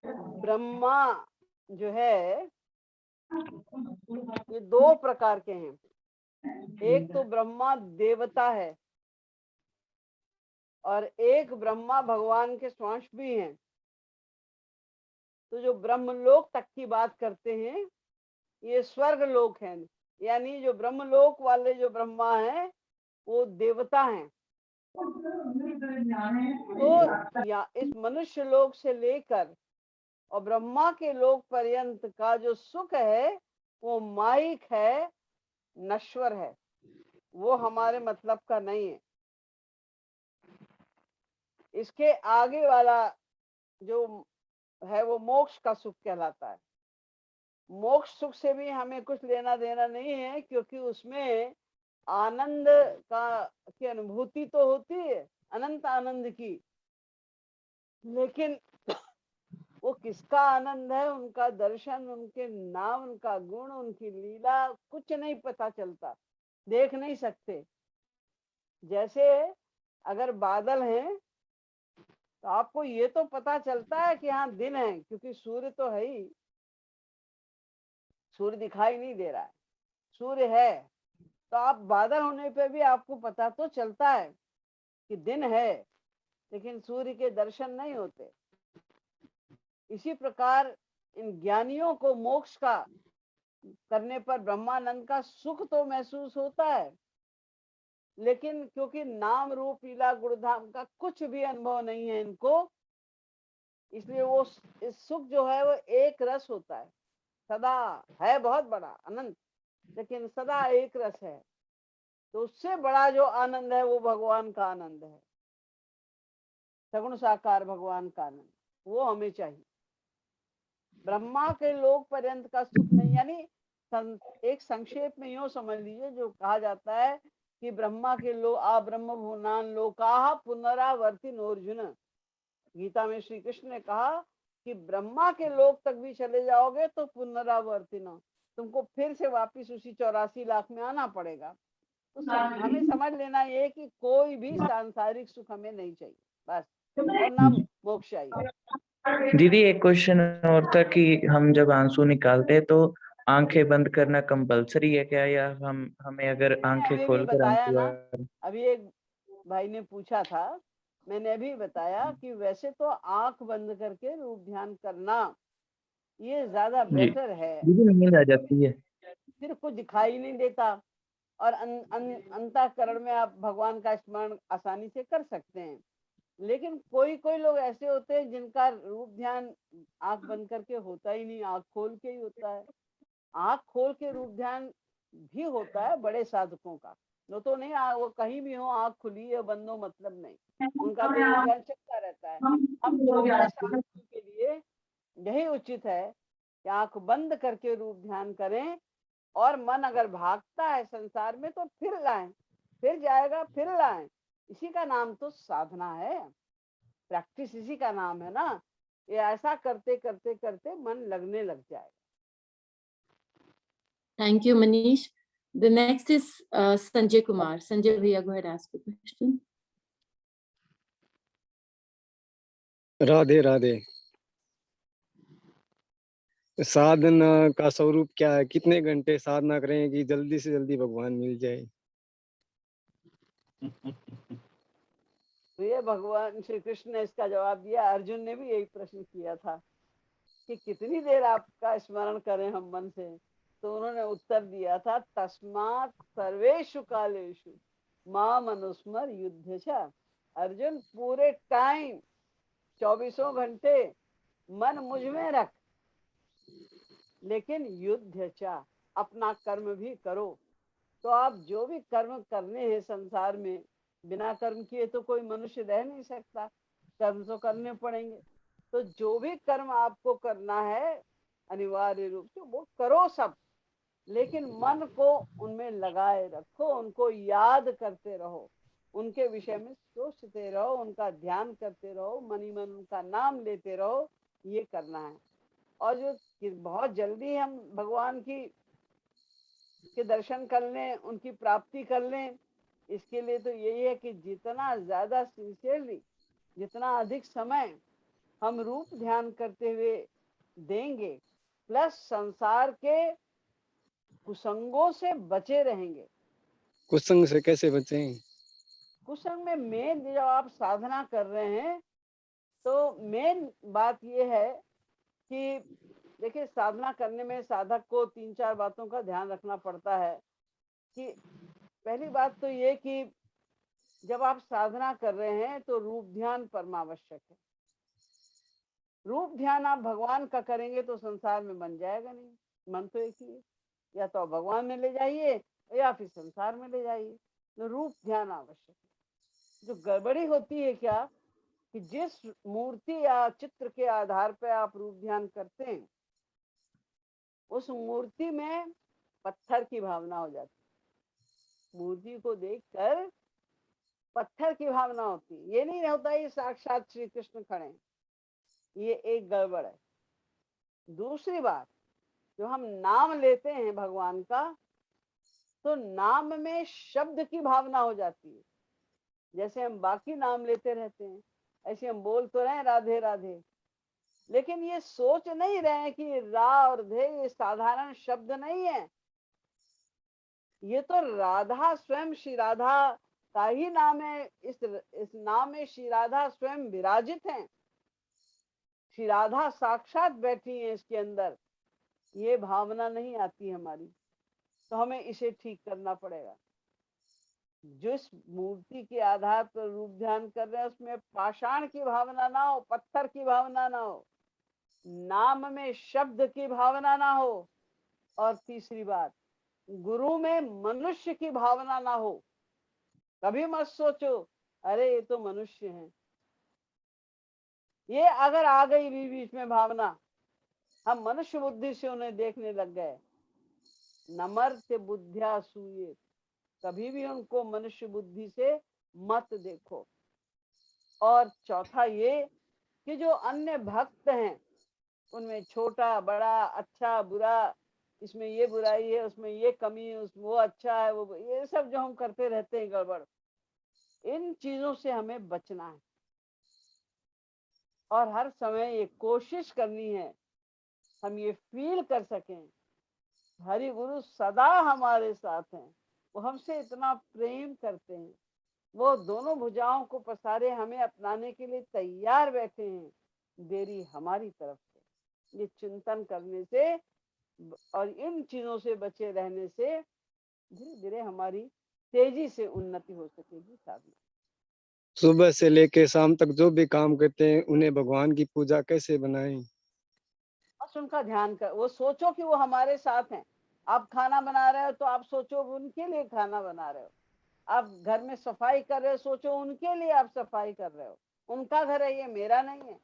ब्रह्मा जो है ये 2 प्रकार के हैं। एक तो ब्रह्मा देवता है और एक ब्रह्मा भगवान के स्वांश भी हैं। तो जो ब्रह्मलोक तक की बात करते हैं ये स्वर्ग लोक हैं, यानी जो ब्रह्मलोक वाले जो ब्रह्मा हैं वो देवता हैं। तो या इस मनुष्य लोक से लेकर और ब्रह्मा के लोक पर्यंत का जो सुख है वो माइक है, नश्वर है, वो हमारे मतलब का नहीं है। इसके आगे वाला जो है वो मोक्ष का सुख कहलाता है। मोक्ष सुख से भी हमें कुछ लेना देना नहीं है, क्योंकि उसमें आनंद की अनुभूति तो होती है, अनंत आनंद की, लेकिन वो किसका आनंद है, उनका दर्शन, उनके नाम, उनका गुण, उनकी लीला कुछ नहीं पता चलता, देख नहीं सकते। जैसे अगर बादल हैं तो आपको ये तो पता चलता है कि हाँ दिन है, क्योंकि सूर्य तो है ही, सूर्य दिखाई नहीं दे रहा है, सूर्य है, तो आप बादल होने पे भी आपको पता तो चलता है कि दिन है, लेकिन सूर्य के दर्शन नहीं होते। इसी प्रकार इन ज्ञानियों को मोक्ष का करने पर ब्रह्मानंद का सुख तो महसूस होता है, लेकिन क्योंकि नाम रूप लीला गुणधाम का कुछ भी अनुभव नहीं है इनको, इसलिए वो इस सुख जो है वो एक रस होता है, सदा है, बहुत बड़ा अनंत, लेकिन सदा एक रस है। तो उससे बड़ा जो आनंद है वो भगवान का आनंद है, सगुण साकार भगवान का आनंद, वो हमें चाहिए। ब्रह्मा के लोक पर्यंत का सुख नहीं, यानी एक संक्षेप में यूं समझ लीजिए, जो कहा जाता है कि ब्रह्मा के लोक आ ब्रह्म भुवनान लोकाः पुनरावर्तिनो अर्जुन। गीता में श्री कृष्ण ने कहा कि ब्रह्मा के लोक तक भी चले जाओगे तो पुनरावर्तिनो, तुमको फिर से वापिस उसी 84 लाख में आना पड़ेगा। तो हमें समझ लेना ये कि कोई भी सांसारिक सुख हमें नहीं चाहिए, बस, और ना मोक्ष चाहिए। दीदी एक क्वेश्चन और था कि हम जब आंसू निकालते हैं तो आंखें बंद करना कंपलसरी है क्या, या हमें अगर आंखें अभी खोलकर बताया आंसू ना, अभी एक भाई ने पूछा था, मैंने अभी बताया कि वैसे तो आंख बंद करके रूप ध्यान करना ये ज्यादा जी बेहतर है, दीदी नींद आ जाती है। फिर कुछ दिखाई नहीं देता, और अंतःकरण में आप भगवान का स्मरण आसानी से कर सकते हैं। लेकिन कोई कोई लोग ऐसे होते हैं जिनका रूप ध्यान आंख बंद करके होता ही नहीं, आंख खोल के ही होता है। आंख खोल के रूप ध्यान भी होता है बड़े साधकों का, वो तो नहीं, वो कहीं भी हो आंख खुली है बंद हो मतलब नहीं, उनका तो रूप ध्यान चलता रहता है। हम छोटे साधकों के लिए यही उचित है कि आंख बंद करके रूप ध्यान करें, और मन अगर भागता है संसार में तो फिर लाएं, फिर जाएगा फिर लाएं, इसी का नाम तो साधना है, प्रैक्टिस इसी का नाम है ना। ये ऐसा करते करते करते मन लगने लग जाएगा। Thank you, Manish. The next is Sanjay Kumar. Sanjay Bhaiya, go ahead, ask the question. Radhe Radhe. साधना का स्वरूप क्या है, कितने घंटे साधना करें कि जल्दी से जल्दी भगवान मिल जाए? तो ये भगवान श्री कृष्ण ने इसका जवाब दिया, अर्जुन ने भी यही प्रश्न किया था कि कितनी देर आपका स्मरण करें हम मन से, तो उन्होंने उत्तर दिया था, तस्मात् सर्वेषु कालेषु माम अनुस्मर युद्ध च। अर्जुन पूरे टाइम 24 घंटे मन मुझ में रख, लेकिन युद्ध च, अपना कर्म भी करो। तो आप जो भी कर्म करने हैं संसार में, बिना कर्म किए तो कोई मनुष्य रह नहीं सकता, कर्म तो करने पड़ेंगे। तो जो भी कर्म आपको करना है अनिवार्य रूप से वो करो सब, लेकिन मन को उनमें लगाए रखो, उनको याद करते रहो, उनके विषय में सोचते रहो, उनका ध्यान करते रहो, मनी मन उनका नाम लेते रहो, ये करना है। और जो बहुत जल्दी हम भगवान की के दर्शन कर लें, उनकी प्राप्ति कर लें, इसके लिए तो यही है कि जितना ज्यादा सिंसियरली, जितना अधिक समय हम रूप ध्यान करते हुए देंगे, प्लस संसार के कुसंगों से बचे रहेंगे। कुसंग से कैसे बचें? कुसंग में मेन जब आप साधना कर रहे हैं तो मेन बात यह है कि देखिए, साधना करने में साधक को 3-4 बातों का ध्यान रखना पड़ता है। कि पहली बात तो ये कि जब आप साधना कर रहे हैं तो रूप ध्यान परमावश्यक है। रूप ध्यान आप भगवान का करेंगे तो संसार में बन जाएगा नहीं, मन तो एक ही है, या तो भगवान में ले जाइए या फिर संसार में ले जाइए। तो रूप ध्यान आवश्यक है। जो गड़बड़ी होती है क्या, कि जिस मूर्ति या चित्र के आधार पर आप रूप ध्यान करते हैं उस मूर्ति में पत्थर की भावना हो जाती है। मूर्ति को देखकर पत्थर की भावना होती है, ये नहीं होता ये साक्षात श्री कृष्ण खड़े हैं, ये एक गड़बड़ है। दूसरी बात, जो हम नाम लेते हैं भगवान का तो नाम में शब्द की भावना हो जाती है। जैसे हम बाकी नाम लेते रहते हैं ऐसे हम बोल तो रहे हैं राधे राधे, लेकिन ये सोच नहीं रहे कि रा और धे ये साधारण शब्द नहीं है, ये तो राधा स्वयं श्री राधा का ही नाम है। इस नाम में श्री राधा स्वयं विराजित हैं, श्री राधा साक्षात बैठी हैं इसके अंदर। ये भावना नहीं आती हमारी, तो हमें इसे ठीक करना पड़ेगा। जिस मूर्ति के आधार पर रूप ध्यान कर रहे हैं उसमें पाषाण की भावना ना हो, पत्थर की भावना ना हो, नाम में शब्द की भावना ना हो, और तीसरी बात, गुरु में मनुष्य की भावना ना हो। कभी मत सोचो अरे ये तो मनुष्य हैं। ये अगर आ गई बीच में भावना, हम मनुष्य बुद्धि से उन्हें देखने लग गए। नमर्त्य बुद्धिया सूये, कभी भी उनको मनुष्य बुद्धि से मत देखो। और चौथा ये कि जो अन्य भक्त हैं उनमें छोटा बड़ा अच्छा बुरा, इसमें ये बुराई है उसमें ये कमी है, वो अच्छा है वो, ये सब जो हम करते रहते हैं गड़बड़, इन चीजों से हमें बचना है। और हर समय ये कोशिश करनी है हम ये फील कर सकें हरि गुरु सदा हमारे साथ हैं, वो हमसे इतना प्रेम करते हैं, वो दोनों भुजाओं को पसारे हमें अपनाने के लिए तैयार बैठे हैं, देरी हमारी तरफ से। ये चिंतन करने से और इन चीजों से बचे रहने से धीरे धीरे हमारी तेजी से उन्नति हो सकेगी। साधना सुबह से लेके शाम तक जो भी काम करते हैं उन्हें भगवान की पूजा कैसे बनाएं? बस उनका ध्यान कर, वो सोचो कि वो हमारे साथ हैं। आप खाना बना रहे हो तो आप सोचो उनके लिए खाना बना रहे हो। आप घर में सफाई कर रहे हो, सोचो उनके लिए आप सफाई कर रहे हो। उनका घर है, ये मेरा नहीं है।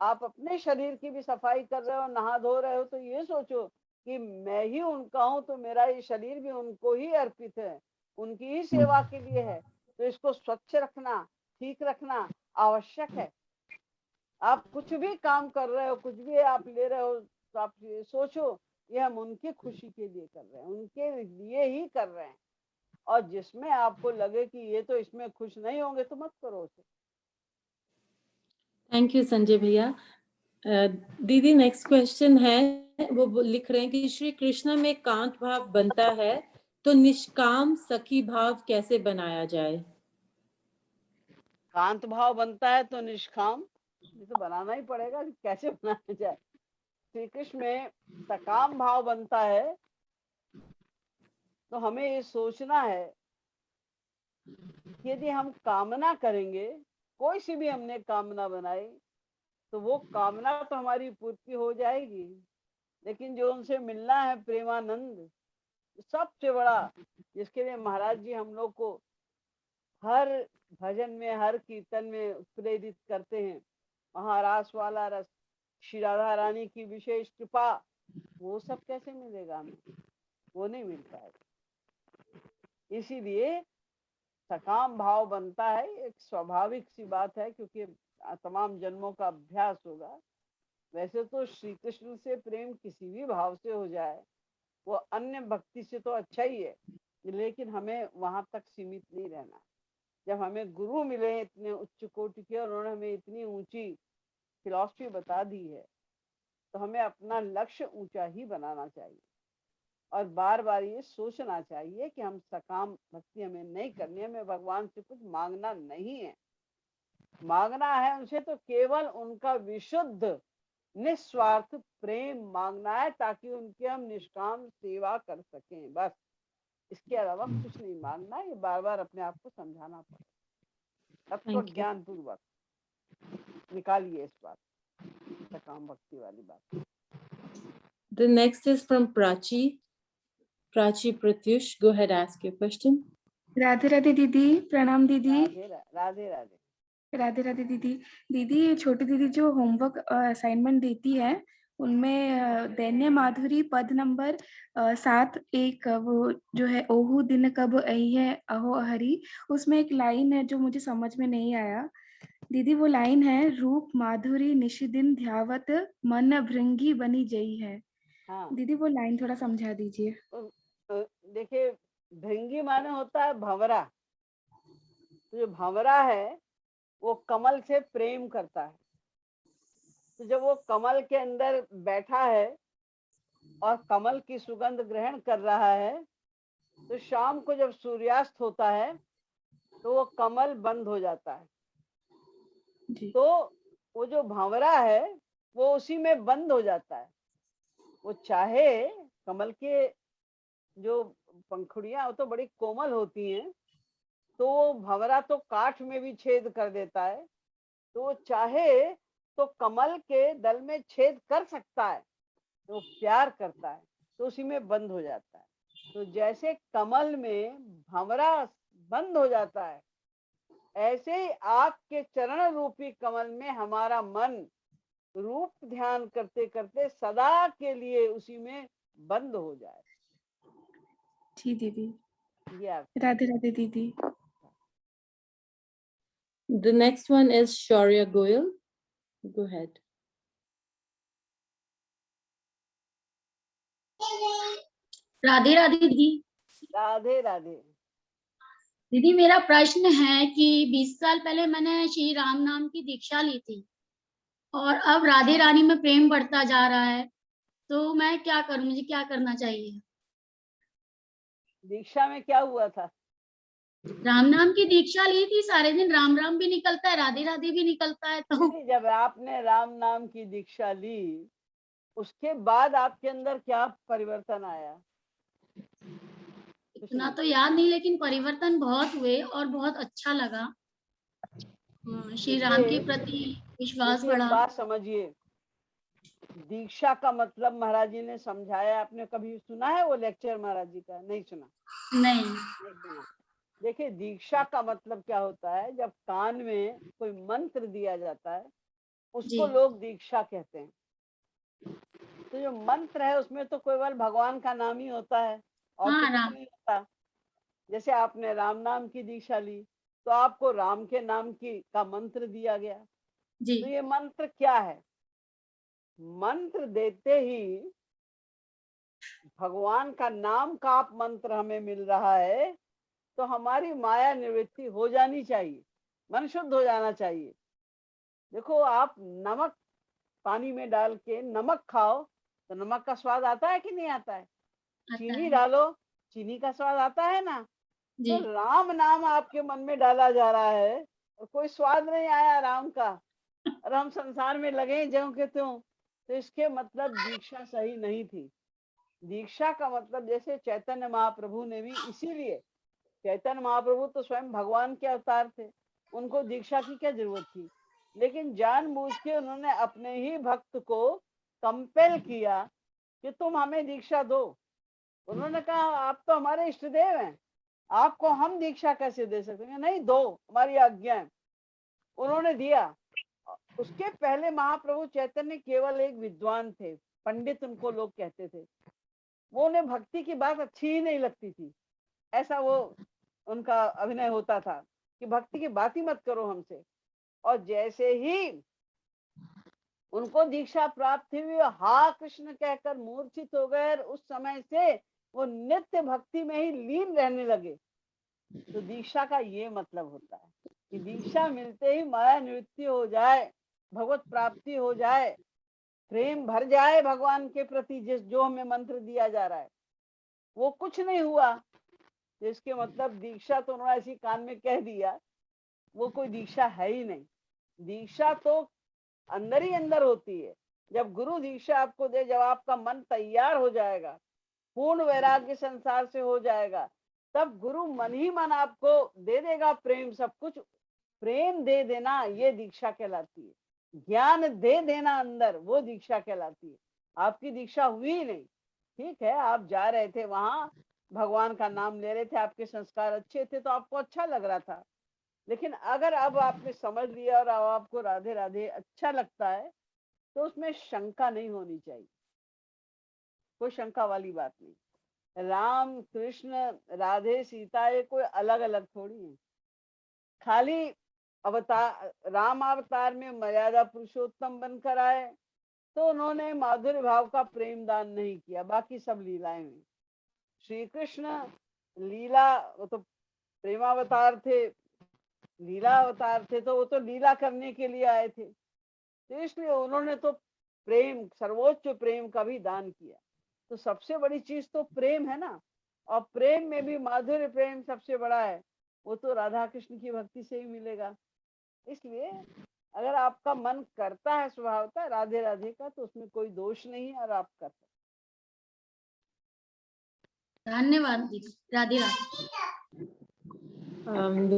आप अपने शरीर की भी सफाई कर रहे हो, नहा धो रहे हो, तो ये सोचो कि मैं ही उनका हूँ, तो मेरा ये शरीर भी उनको ही अर्पित है, उनकी ही सेवा के लिए है। तो इसको स्वच्छ रखना, ठीक रखना आवश्यक है। आप कुछ भी काम कर रहे हो, कुछ भी आप ले रहे हो, तो आप ये सोचो ये हम उनकी खुशी के लिए कर रहे हैं, उनके लिए ही कर रहे हैं। और जिसमें आपको लगे कि ये तो इसमें खुश नहीं होंगे तो मत करो उसे। थैंक यू संजय भैया। दीदी नेक्स्ट क्वेश्चन है, वो लिख रहे हैं कि श्री कृष्ण में कांत भाव बनता है तो निष्काम सखी भाव कैसे बनाया जाए? कांत भाव बनता है तो निष्काम, ये तो बनाना ही पड़ेगा, कैसे बनाया जाए। श्री कृष्ण में सकाम भाव बनता है तो हमें ये सोचना है कि यदि हम कामना करेंगे, कोई सी भी हमने कामना बनाई तो वो कामना तो हमारी पूर्ति हो जाएगी, लेकिन जो उनसे मिलना है प्रेमानंद, सबसे बड़ा, जिसके लिए महाराज जी हम लोग को हर भजन में हर कीर्तन में प्रेरित करते हैं, महारास वाला रस, श्री राधा रानी की विशेष कृपा, वो सब कैसे मिलेगा हमें? वो नहीं मिल पाएगा। इसीलिए सकाम भाव बनता है, एक स्वाभाविक सी बात है, क्योंकि तमाम जन्मों का अभ्यास होगा। वैसे तो श्री कृष्ण से प्रेम किसी भी भाव से हो जाए वो अन्य भक्ति से तो अच्छा ही है, लेकिन हमें वहां तक सीमित नहीं रहना। जब हमें गुरु मिले इतने उच्च कोटि के और उन्होंने हमें इतनी ऊंची फिलॉसफी बता दी है, तो हमें अपना लक्ष्य ऊंचा ही बनाना चाहिए और बार बार ये सोचना चाहिए कि हम सकाम भक्ति हमें नहीं करनी है, हमें भगवान से कुछ मांगना नहीं है। मांगना है उनसे तो केवल उनका विशुद्ध निस्वार्थ प्रेम मांगना है, ताकि उनकी हम निष्काम सेवा कर सकें, बस। इसके अलावा कुछ नहीं मांगना, ये बार बार अपने आप को समझाना पड़ेगा। तत्व ज्ञान पूर्वक निकालिए इस बात, सकाम भक्ति वाली बात। The next is from Prachi. Prachi Pratyush, go ahead, ask your question. Radhe Radhe दीदी, प्रणाम दीदी। राधे राधे। राधे राधे दीदी। दीदी, छोटी दीदी जो होमवर्क असाइनमेंट देती है उनमें दैन्य माधुरी पद नंबर 7 वो जो है ओहु दिन कब आई है अहो हरि, उसमें एक लाइन है जो मुझे समझ में नहीं आया दीदी। वो लाइन है रूप माधुरी निशिदिन ध्यावत मन भृंगी बनी जई है। हाँ दीदी वो लाइन थोड़ा समझा दीजिए। देखिए, भृंगी माने होता है भंवरा। तो जो भंवरा है वो कमल से प्रेम करता है। तो जब वो कमल के अंदर बैठा है और कमल की सुगंध ग्रहण कर रहा है, तो शाम को जब सूर्यास्त होता है तो वो कमल बंद हो जाता है। जी। तो वो जो भंवरा है वो उसी में बंद हो जाता है। वो चाहे कमल के जो पंखुड़ियां वो तो बड़ी कोमल होती हैं, तो वो भंवरा तो काठ में भी छेद कर देता है। तो वो चाहे तो कमल के दल में छेद कर सकता है, तो प्यार करता है तो उसी में बंद हो जाता है। तो जैसे कमल में भंवरा बंद हो जाता है, ऐसे ही आपके चरण रूपी कमल में हमारा मन रूप ध्यान करते करते सदा के लिए उसी में बंद हो जाए। जी दीदी। ये आप राधे राधे दीदी। The next one is Shaurya Goyal. Go ahead. Radhe Radhe दीदी। राधे राधे। दीदी मेरा प्रश्न है कि 20 साल पहले मैंने श्री राम नाम की दीक्षा ली थी और अब राधे रानी में प्रेम बढ़ता जा रहा है, तो मैं क्या करूं, मुझे क्या करना चाहिए? दीक्षा में क्या हुआ था? राम नाम की दीक्षा ली थी, सारे दिन राम राम भी निकलता है, राधे राधे भी निकलता है। तो दीदी, जब आपने राम नाम की दीक्षा ली उसके बाद आपके अंदर क्या परिवर्तन आया? इतना तो याद नहीं, लेकिन परिवर्तन बहुत हुए और बहुत अच्छा लगा। श्री राम के प्रति विश्वास देखिए, एक बढ़ा। बात समझिए, दीक्षा का मतलब महाराज जी ने समझाया। आपने कभी सुना है वो लेक्चर महाराज जी का? नहीं सुना? नहीं सुना। देखिए, दीक्षा का मतलब क्या होता है, जब कान में कोई मंत्र दिया जाता है उसको लोग दीक्षा कहते हैं। तो जो मंत्र है उसमें तो केवल भगवान का नाम ही होता है और तो कुछ नहीं होता। जैसे आपने राम नाम की दीक्षा ली तो आपको राम के नाम की का मंत्र दिया गया। तो ये मंत्र क्या है? मंत्र देते ही भगवान का नाम का आप मंत्र हमें मिल रहा है, तो हमारी माया निवृत्ति हो जानी चाहिए, मन शुद्ध हो जाना चाहिए। देखो, आप नमक पानी में डाल के नमक खाओ तो नमक का स्वाद आता है कि नहीं आता है? चीनी डालो, चीनी का स्वाद आता है ना? तो राम नाम आपके मन में डाला जा रहा है और कोई स्वाद नहीं आया राम का, और हम संसार में लगे ज्यों के त्यों। तो इसके मतलब दीक्षा सही नहीं थी। दीक्षा का मतलब, जैसे चैतन्य महाप्रभु ने भी, इसीलिए चैतन्य महाप्रभु तो स्वयं भगवान के अवतार थे, उनको दीक्षा की क्या जरूरत थी? लेकिन जानबूझ के उन्होंने अपने ही भक्त को कंपेल किया कि तुम हमें दीक्षा दो। उन्होंने कहा आप तो हमारे इष्ट देव हैं, आपको हम दीक्षा कैसे दे सकेंगे? नहीं, दो, हमारी आज्ञा है। उन्होंने दिया। उसके पहले महाप्रभु चैतन्य केवल एक विद्वान थे, पंडित उनको लोग कहते थे। वो उन्हें भक्ति की बात अच्छी ही नहीं लगती थी, ऐसा वो उनका अभिनय होता था कि भक्ति की बात ही मत करो हमसे। और जैसे ही उनको दीक्षा प्राप्त हुई, हा कृष्ण कहकर मूर्छित हो गए। उस समय से वो नित्य भक्ति में ही लीन रहने लगे। तो दीक्षा का ये मतलब होता है कि दीक्षा मिलते ही माया निवृत्ति हो जाए, भगवत प्राप्ति हो जाए, प्रेम भर जाए भगवान के प्रति। जो हमें मंत्र दिया जा रहा है वो कुछ नहीं हुआ, जिसके मतलब दीक्षा तो उन्होंने ऐसी कान में कह दिया, वो कोई दीक्षा है ही नहीं। दीक्षा तो अंदर ही अंदर होती है। जब गुरु दीक्षा आपको दे, जब आपका मन तैयार हो जाएगा, पूर्ण वैराग्य संसार से हो जाएगा, तब गुरु मन ही मन आपको दे देगा प्रेम, सब कुछ। प्रेम दे देना ये दीक्षा कहलाती है। ज्ञान दे देना अंदर, वो दीक्षा कहलाती है। आपकी दीक्षा हुई नहीं, ठीक है, आप जा रहे थे वहां, भगवान का नाम ले रहे थे, आपके संस्कार अच्छे थे तो आपको अच्छा लग रहा था, लेकिन अगर अब आपने समझ लिया और अब आपको राधे राधे अच्छा लगता है तो उसमें शंका नहीं होनी चाहिए, कोई शंका वाली बात नहीं। राम कृष्ण राधे सीता ये कोई अलग अलग थोड़ी है। खाली अवतार, राम अवतार में मर्यादा पुरुषोत्तम बनकर आए तो उन्होंने माधुर्य भाव का प्रेम दान नहीं किया, बाकी सब लीलाएं हुई। श्री कृष्ण लीला, वो तो प्रेमावतार थे, लीला अवतार थे, तो वो तो लीला करने के लिए आए थे, तो इसलिए उन्होंने तो प्रेम, सर्वोच्च प्रेम का भी दान किया। तो सबसे बड़ी चीज तो प्रेम है ना, और प्रेम में भी माधुर्य प्रेम सबसे बड़ा है, वो तो राधा कृष्ण की भक्ति से ही मिलेगा। इसलिए अगर आपका मन करता है स्वभावतः राधे राधे का तो उसमें कोई दोष नहीं है और आप कर सकते। धन्यवाद दीदी, Radhe Radhe.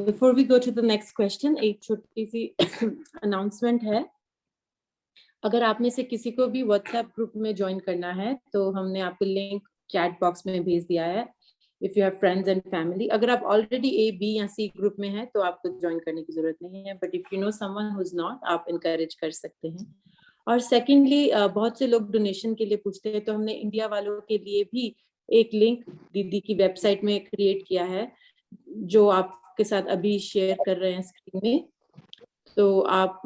Before we go to the next question, एक छोटी सी अनाउंसमेंट है। अगर आप में से किसी को भी व्हाट्सएप ग्रुप में ज्वाइन करना है तो हमने आपको लिंक चैट बॉक्स में भेज दिया है। If you have friends and family, अगर आप ऑलरेडी ए, बी या सी ग्रुप में हैं तो आपको ज्वाइन करने की जरूरत नहीं है, but if you know someone who is not, आप इनकरेज कर सकते हैं। और सेकेंडली, बहुत से लोग डोनेशन के लिए पूछते हैं, तो हमने इंडिया वालों के लिए भी एक लिंक दीदी की वेबसाइट में क्रिएट किया है, जो आपके साथ अभी शेयर कर रहे हैं स्क्रीन में। तो आप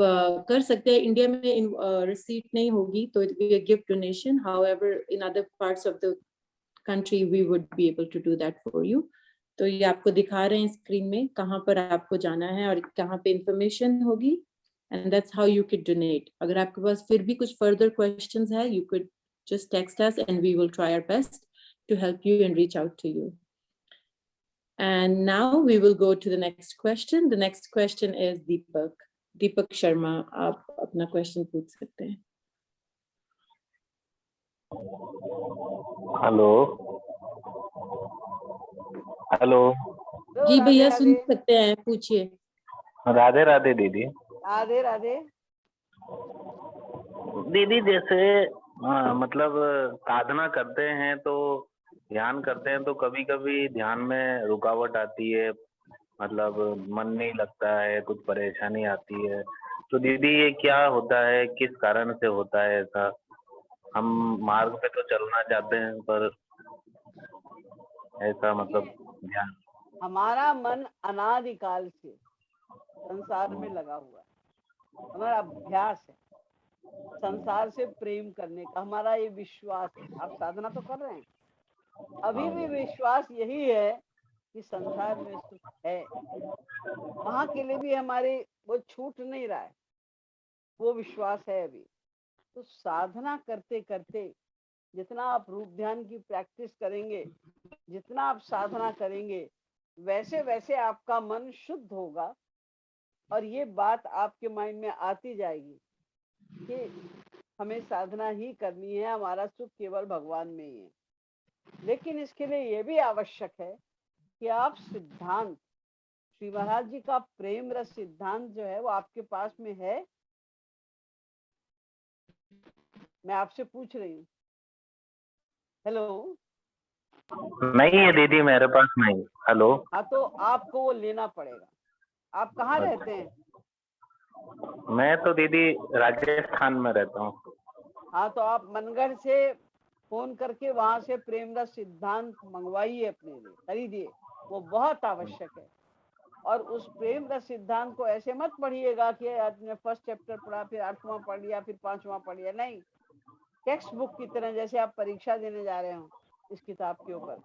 कर सकते हैं। इंडिया में रिसीट नहीं होगी तो it be a gift donation, however in other parts of the country we would be able to do that for you. तो ये आपको दिखा रहे हैं स्क्रीन में कहाँ पर आपको जाना है और कहाँ पे इंफॉर्मेशन होगी, and that's how you can donate. अगर आपके पास फिर भी कुछ फर्दर क्वेश्चंस है, you could just text us and we will try our best to help you and reach out to you. And now we will go to the next question. The next question is Deepak Sharma. आप अपना question पूछ सकते हैं। Hello जी भैया, सुन सकते हैं, पूछिए। राधे राधे दीदी। राधे राधे दीदी, जैसे मतलब साधना करते हैं तो ध्यान करते हैं तो कभी कभी ध्यान में रुकावट आती है, मतलब मन नहीं लगता है, कुछ परेशानी आती है, तो दीदी ये क्या होता है, किस कारण से होता है ऐसा? हम मार्ग पे तो चलना चाहते हैं पर ऐसा मतलब ध्यान। हमारा मन अनादिकाल से संसार में लगा हुआ है, हमारा अभ्यास है संसार से प्रेम करने का, हमारा ये विश्वास है। आप साधना तो कर रहे हैं, अभी भी विश्वास यही है कि संसार में सुख है, वहां के लिए भी हमारे वो छूट नहीं रहा है, वो विश्वास है अभी। तो साधना करते करते जितना आप रूप ध्यान की प्रैक्टिस करेंगे, जितना आप साधना करेंगे, वैसे वैसे आपका मन शुद्ध होगा और ये बात आपके माइंड में आती जाएगी कि हमें साधना ही करनी है, हमारा सुख केवल भगवान में ही है। लेकिन इसके लिए ये भी आवश्यक है कि आप सिद्धांत, श्री महाराज जी का प्रेम रस सिद्धांत जो है वो आपके पास में है। मैं आपसे पूछ रही हूँ। हेलो। नहीं है दीदी, मेरे पास नहीं। हेलो। हाँ, तो आपको वो लेना पड़ेगा। आप कहाँ रहते हैं? मैं तो दीदी राजस्थान में रहता हूँ। हाँ, तो आप मनगढ़ से फोन करके वहां से प्रेम रस सिद्धांत मंगवाइए, अपने लिए खरीदिए, वो बहुत आवश्यक है। और उस प्रेम रस सिद्धांत को ऐसे मत पढ़िएगा कि आपने फर्स्ट चैप्टर पढ़ा, फिर 8वां पढ़ लिया, फिर 5वां पढ़ लिया, नहीं। टेक्स्ट बुक की तरह, जैसे आप परीक्षा देने जा रहे हो इस किताब के ऊपर,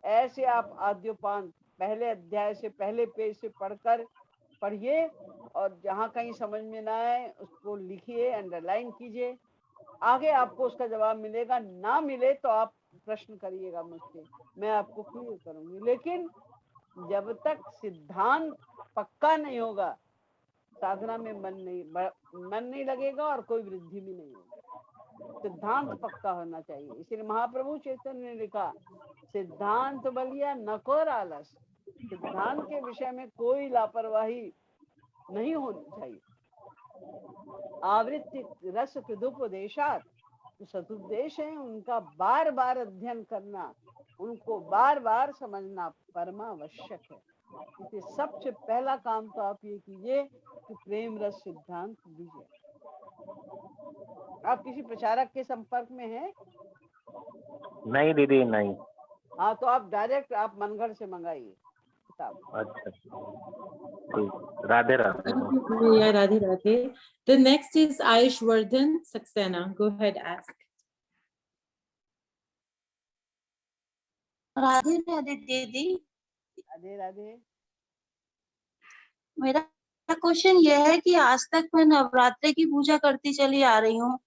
ऐसे आप आद्योपांत पहले अध्याय से, पहले पेज से पढ़कर पढ़िए, और जहाँ कहीं समझ में ना आए उसको लिखिए, अंडरलाइन कीजिए। आगे आपको उसका जवाब मिलेगा, ना मिले तो आप प्रश्न करिएगा मुझसे, मैं आपको क्लियर करूंगी। लेकिन जब तक सिद्धांत पक्का नहीं होगा, साधना में मन नहीं लगेगा और कोई वृद्धि भी नहीं होगी। सिद्धांत पक्का होना चाहिए। इसलिए महाप्रभु चैतन्य ने लिखा, सिद्धांत बलिया नको आलस। सिद्धांत के विषय में कोई लापरवाही नहीं होनी चाहिए। आवृत्ति रस कृदुपदेशात, जो सदुपदेश है उनका बार बार अध्ययन करना, उनको बार बार समझना परमावश्यक है। इसलिए सबसे पहला काम तो आप ये कीजिए कि प्रेम रस सिद्धांत दीजिए। आप किसी प्रचारक के संपर्क में हैं? नहीं दीदी नहीं। हाँ, तो आप डायरेक्ट आप मनगढ़ से मंगाइए किताब। अच्छा ठीक, Radhe Radhe. Thank you, Priya. Radhe Radhe. The next is Ayush Vardhan Saxena. Go ahead, ask. Radhe Radhe दीदी। राधे राधे। मेरा क्वेश्चन यह है कि आज तक मैं नवरात्रि की पूजा करती चली आ रही हूँ,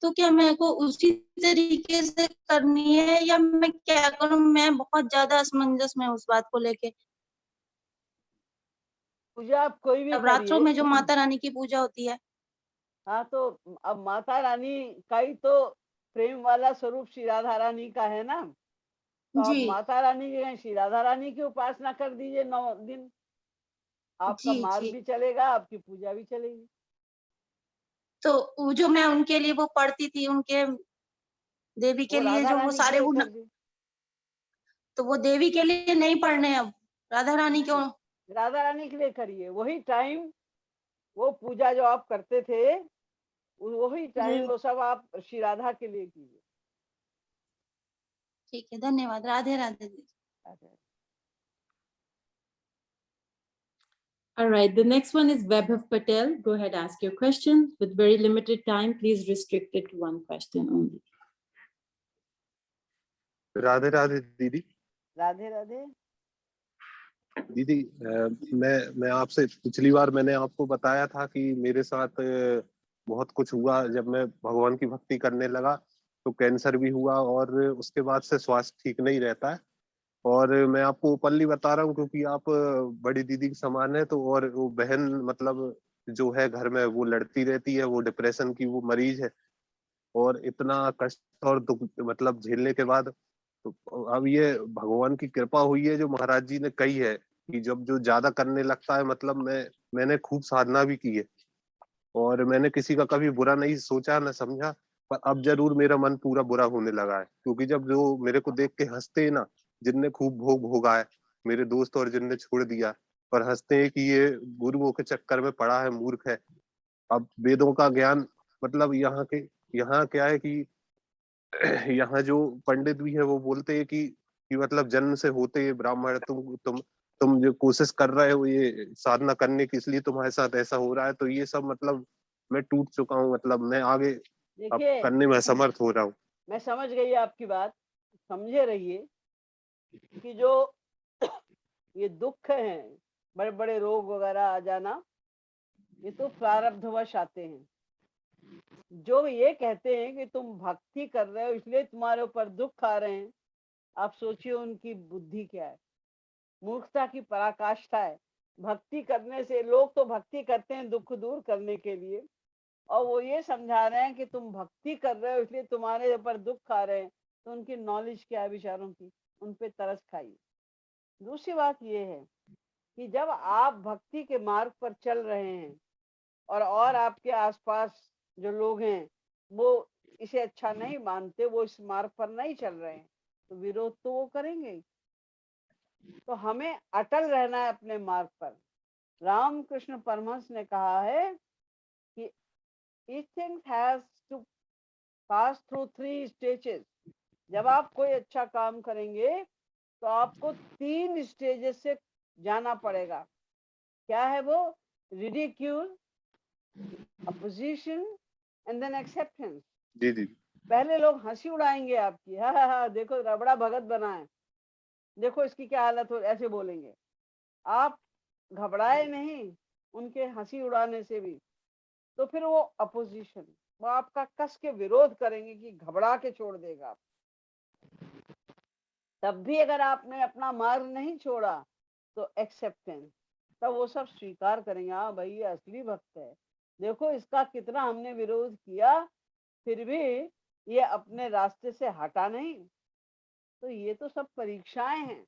तो क्या मेरे को उसी तरीके से करनी है या मैं क्या करूँ? मैं बहुत ज्यादा असमंजस में हूँ उस बात को लेके। पूजा आप कोई भी नवरात्रों करिए। में जो माता रानी की पूजा होती है। हाँ, तो अब माता रानी का ही तो प्रेम वाला स्वरूप श्री राधा रानी का है ना, तो आप जी माता रानी की जगह श्री राधा रानी की उपासना कर दीजिए 9 दिन। आपका जी मार्ग जी। भी चलेगा, आपकी पूजा भी चलेगी। तो वो जो मैं उनके लिए वो पढ़ती थी, उनके देवी के वो लिए राधा जो वो रानी के सारे लिए वो कर दी। तो वो देवी के लिए नहीं पढ़ने, अब राधा रानी क्यों? राधा रानी के लिए करिए। वही टाइम, वो पूजा जो आप करते थे, वही टाइम जी वो सब आप श्री राधा के लिए कीजिए। ठीक है, धन्यवाद। राधे राधे दीदी। All right, the next one is Vaibhav Patel. Go ahead, ask your question. With very limited time, please restrict it to one question only. Radhe Radhe दीदी। राधे राधे। दीदी मैं आपसे पिछली बार मैंने आपको बताया था कि मेरे साथ बहुत कुछ हुआ जब मैं भगवान की भक्ति करने लगा, तो कैंसर भी हुआ और उसके बाद से स्वास्थ्य ठीक नहीं रहता है। और मैं आपको ओपनली बता रहा हूँ क्योंकि आप बड़ी दीदी के समान है, तो और वो बहन मतलब जो है घर में वो लड़ती रहती है, वो डिप्रेशन की वो मरीज है और इतना कष्ट और दुख मतलब झेलने के बाद तो अब ये भगवान की कृपा हुई है जो महाराज जी ने कही है कि जब जो ज्यादा करने लगता है, मतलब मैंने खूब साधना भी की है और मैंने किसी का कभी बुरा नहीं सोचा न समझा, पर अब जरूर मेरा मन पूरा बुरा होने लगा है क्योंकि जब जो मेरे को देख के हंसते हैं ना, जिनने खूब भोग भोगा है, मेरे दोस्त और जिनने छोड़ दिया, पर हंसते हैं कि ये गुरुओं के चक्कर में पड़ा है, मूर्ख है। अब वेदों का ज्ञान मतलब यहाँ क्या है कि यहाँ जो पंडित भी है वो बोलते हैं कि मतलब जन्म से होते हैं ब्राह्मण, तुम जो कोशिश कर रहे हो ये साधना करने की, इसलिए तुम्हारे साथ ऐसा हो रहा है। तो ये सब मतलब मैं टूट चुका हूँ, मतलब मैं आगे अब देखिए, करने में असमर्थ हो रहा हूँ। मैं समझ गई आपकी बात। समझे रहिए कि जो ये दुख हैं, बड़े बड़े रोग वगैरह आ जाना, ये तो प्रारब्धवश आते हैं। जो ये कहते हैं कि तुम भक्ति कर रहे हो इसलिए तुम्हारे ऊपर दुख आ रहे हैं, आप सोचिए उनकी बुद्धि क्या है, मूर्खता की पराकाष्ठा है। भक्ति करने से, लोग तो भक्ति करते हैं दुख दूर करने के लिए, और वो ये समझा रहे हैं कि तुम भक्ति कर रहे हो इसलिए तुम्हारे ऊपर दुख आ रहे हैं, तो उनकी नॉलेज क्या है विचारों की, उन पे तरस खाइए। दूसरी बात ये है कि जब आप भक्ति के मार्ग पर चल रहे हैं और आपके आसपास जो लोग हैं वो इसे अच्छा नहीं मानते, वो इस मार्ग पर नहीं चल रहे हैं, तो विरोध तो वो करेंगे। तो हमें अटल रहना है अपने मार्ग पर। रामकृष्ण परमहंस ने कहा है कि each thing has to pass through 3 stages। जब आप कोई अच्छा काम करेंगे तो आपको 3 स्टेजेस से जाना पड़ेगा। क्या है वो? Ridicule, opposition and then acceptance. जी जी। पहले लोग हंसी उड़ाएंगे आपकी, हाँ देखो रबड़ा भगत बना है, देखो इसकी क्या हालत हो, ऐसे बोलेंगे। आप घबराए नहीं उनके हंसी उड़ाने से भी, तो फिर वो अपोजिशन, वो आपका कस के विरोध करेंगे कि घबरा के छोड़ देगा आप। तब भी अगर आपने अपना मार्ग नहीं छोड़ा तो एक्सेप्टेंस, तब वो सब स्वीकार करेंगे, हाँ भाई ये असली भक्त है, देखो इसका कितना हमने विरोध किया फिर भी ये अपने रास्ते से हटा नहीं। तो ये तो सब परीक्षाएं हैं।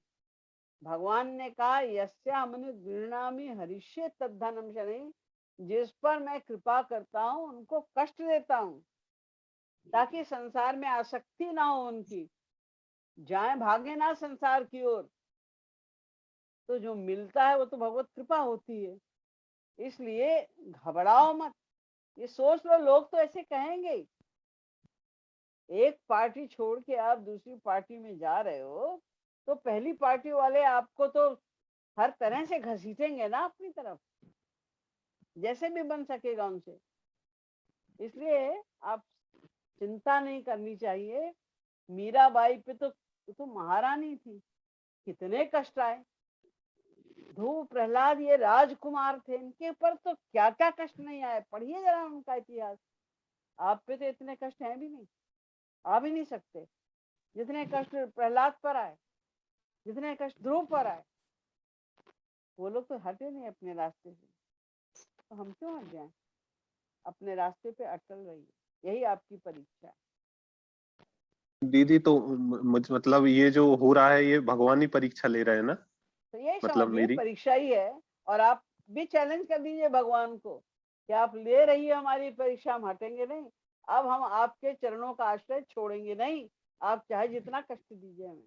भगवान ने कहा यस्यामनु गृह्णामि हरिष्ये तद्धनम शनैः, जिस पर मैं कृपा करता हूँ उनको कष्ट देता हूँ ताकि संसार में आसक्ति ना हो उनकी, जाए भागे ना संसार की ओर। तो जो मिलता है वो तो भगवत कृपा होती है। इसलिए घबराओ मत, ये सोच लो, लोग तो ऐसे कहेंगे ही। एक पार्टी छोड़ के आप दूसरी पार्टी में जा रहे हो तो पहली पार्टी वाले आपको तो हर तरह से घसीटेंगे ना अपनी तरफ, जैसे भी बन सकेगा उनसे। इसलिए आप चिंता नहीं करनी चाहिए। मीराबाई पे तो महारानी थी, कितने कष्ट आए। ध्रुव, प्रहलाद, ये राजकुमार थे, इनके ऊपर तो क्या क्या कष्ट नहीं आए। पढ़िए जरा उनका इतिहास। आप पे तो इतने कष्ट हैं भी नहीं, आ भी नहीं सकते जितने कष्ट प्रहलाद पर आए, जितने कष्ट ध्रुव पर आए। वो लोग तो हटे नहीं अपने रास्ते से, तो हम क्यों हट जाएं? अपने रास्ते पे अटल रहिए, यही आपकी परीक्षा है। दीदी तो मतलब ये जो हो रहा है ये भगवान ही परीक्षा ले रहे हैं ना, तो यही मतलब समझिए मेरी। परीक्षा ही है। और आप भी चैलेंज कर दीजिए भगवान को कि आप ले रही है हमारी परीक्षा, हम हटेंगे नहीं। अब हम आपके चरणों का आश्रय छोड़ेंगे नहीं, आप चाहे जितना कष्ट दीजिए हमें।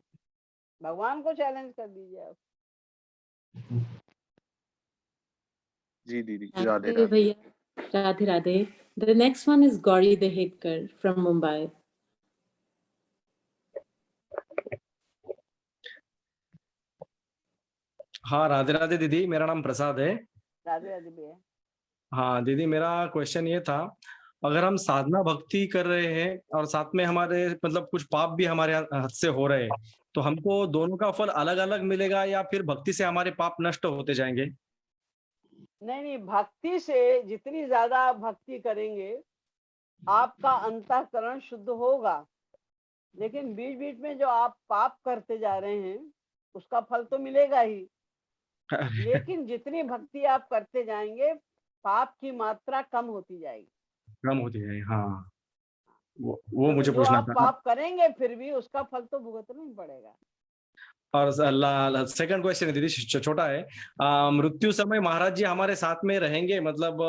भगवान को चैलेंज कर दीजिए आप। जी दीदी, Thank राधे you, राधे। भैया। Radhe Radhe. The next one is Gauri Dehetkar from Mumbai. हाँ, राधे राधे दीदी, मेरा नाम प्रसाद है। राधे राधे भैया। हाँ दीदी, मेरा क्वेश्चन ये था, अगर हम साधना भक्ति कर रहे हैं और साथ में हमारे मतलब कुछ पाप भी हमारे हाथ से हो रहे हैं, तो हमको दोनों का फल अलग अलग मिलेगा या फिर भक्ति से हमारे पाप नष्ट होते जाएंगे? नहीं नहीं, भक्ति से जितनी ज्यादा आप भक्ति करेंगे आपका अंतःकरण शुद्ध होगा। लेकिन बीच बीच में जो आप पाप करते जा रहे हैं उसका फल तो मिलेगा ही। लेकिन जितनी भक्ति आप करते जाएंगे पाप की मात्रा कम होती जाएगी। कम होती है, हाँ। वो क्योंकि मुझे जो पूछना आप था। पाप करेंगे फिर भी उसका फल तो भुगतना ही पड़ेगा। और सेकंड क्वेश्चन है दीदी, छोटा है। मृत्यु समय महाराज जी हमारे साथ में रहेंगे, मतलब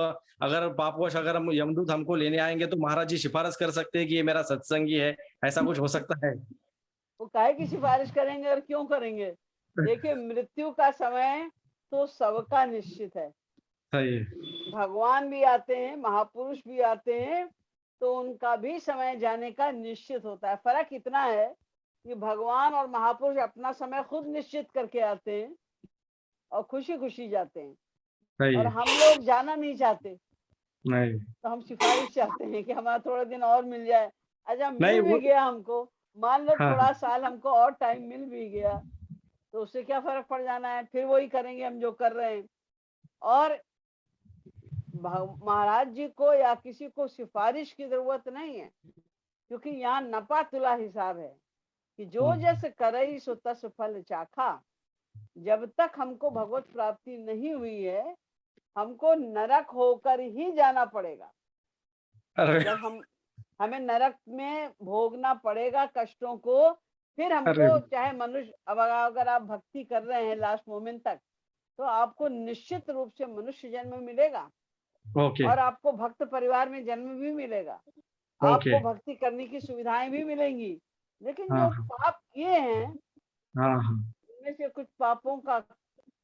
अगर पापवश अगर हम यमदूत हमको लेने आएंगे तो महाराज जी सिफारिश कर सकते हैं कि ये मेरा सत्संगी है, ऐसा कुछ हो सकता है? वो काहे की सिफारिश करेंगे और क्यों करेंगे? देखिए, मृत्यु का समय तो सबका निश्चित है। सही है। भगवान भी आते हैं, महापुरुष भी आते हैं, तो उनका भी समय जाने का निश्चित होता है। फर्क इतना है कि भगवान और महापुरुष अपना समय खुद निश्चित करके आते हैं और खुशी खुशी जाते हैं, सही और है। हम लोग जाना नहीं चाहते, नहीं तो हम सिफारिश चाहते हैं कि हमारा थोड़ा दिन और मिल जाए। अच्छा, नहीं मिल भी वो, गया हमको, मान लो हाँ थोड़ा साल हमको और टाइम मिल भी गया, तो उससे क्या फर्क पड़ जाना है? फिर वही करेंगे हम जो कर रहे हैं। और महाराज जी को या किसी को सिफारिश की जरूरत नहीं है, क्योंकि यहाँ नपा तुला हिसाब है कि जो जस करई सो तस फल चाखा। जब तक हमको भगवत प्राप्ति नहीं हुई है हमको नरक होकर ही जाना पड़ेगा। अरे जब हमें नरक में भोगना पड़ेगा कष्टों को, फिर अरे हमको चाहे मनुष्य, अब अगर आप भक्ति कर रहे हैं लास्ट मोमेंट तक, तो आपको निश्चित रूप से मनुष्य जन्म मिलेगा ओके और आपको भक्त परिवार में जन्म भी मिलेगा। ओके। आपको भक्ति करने की सुविधाएं भी मिलेंगी। लेकिन हाँ जो पाप किए हैं हाँ हाँ उनमें से कुछ पापों का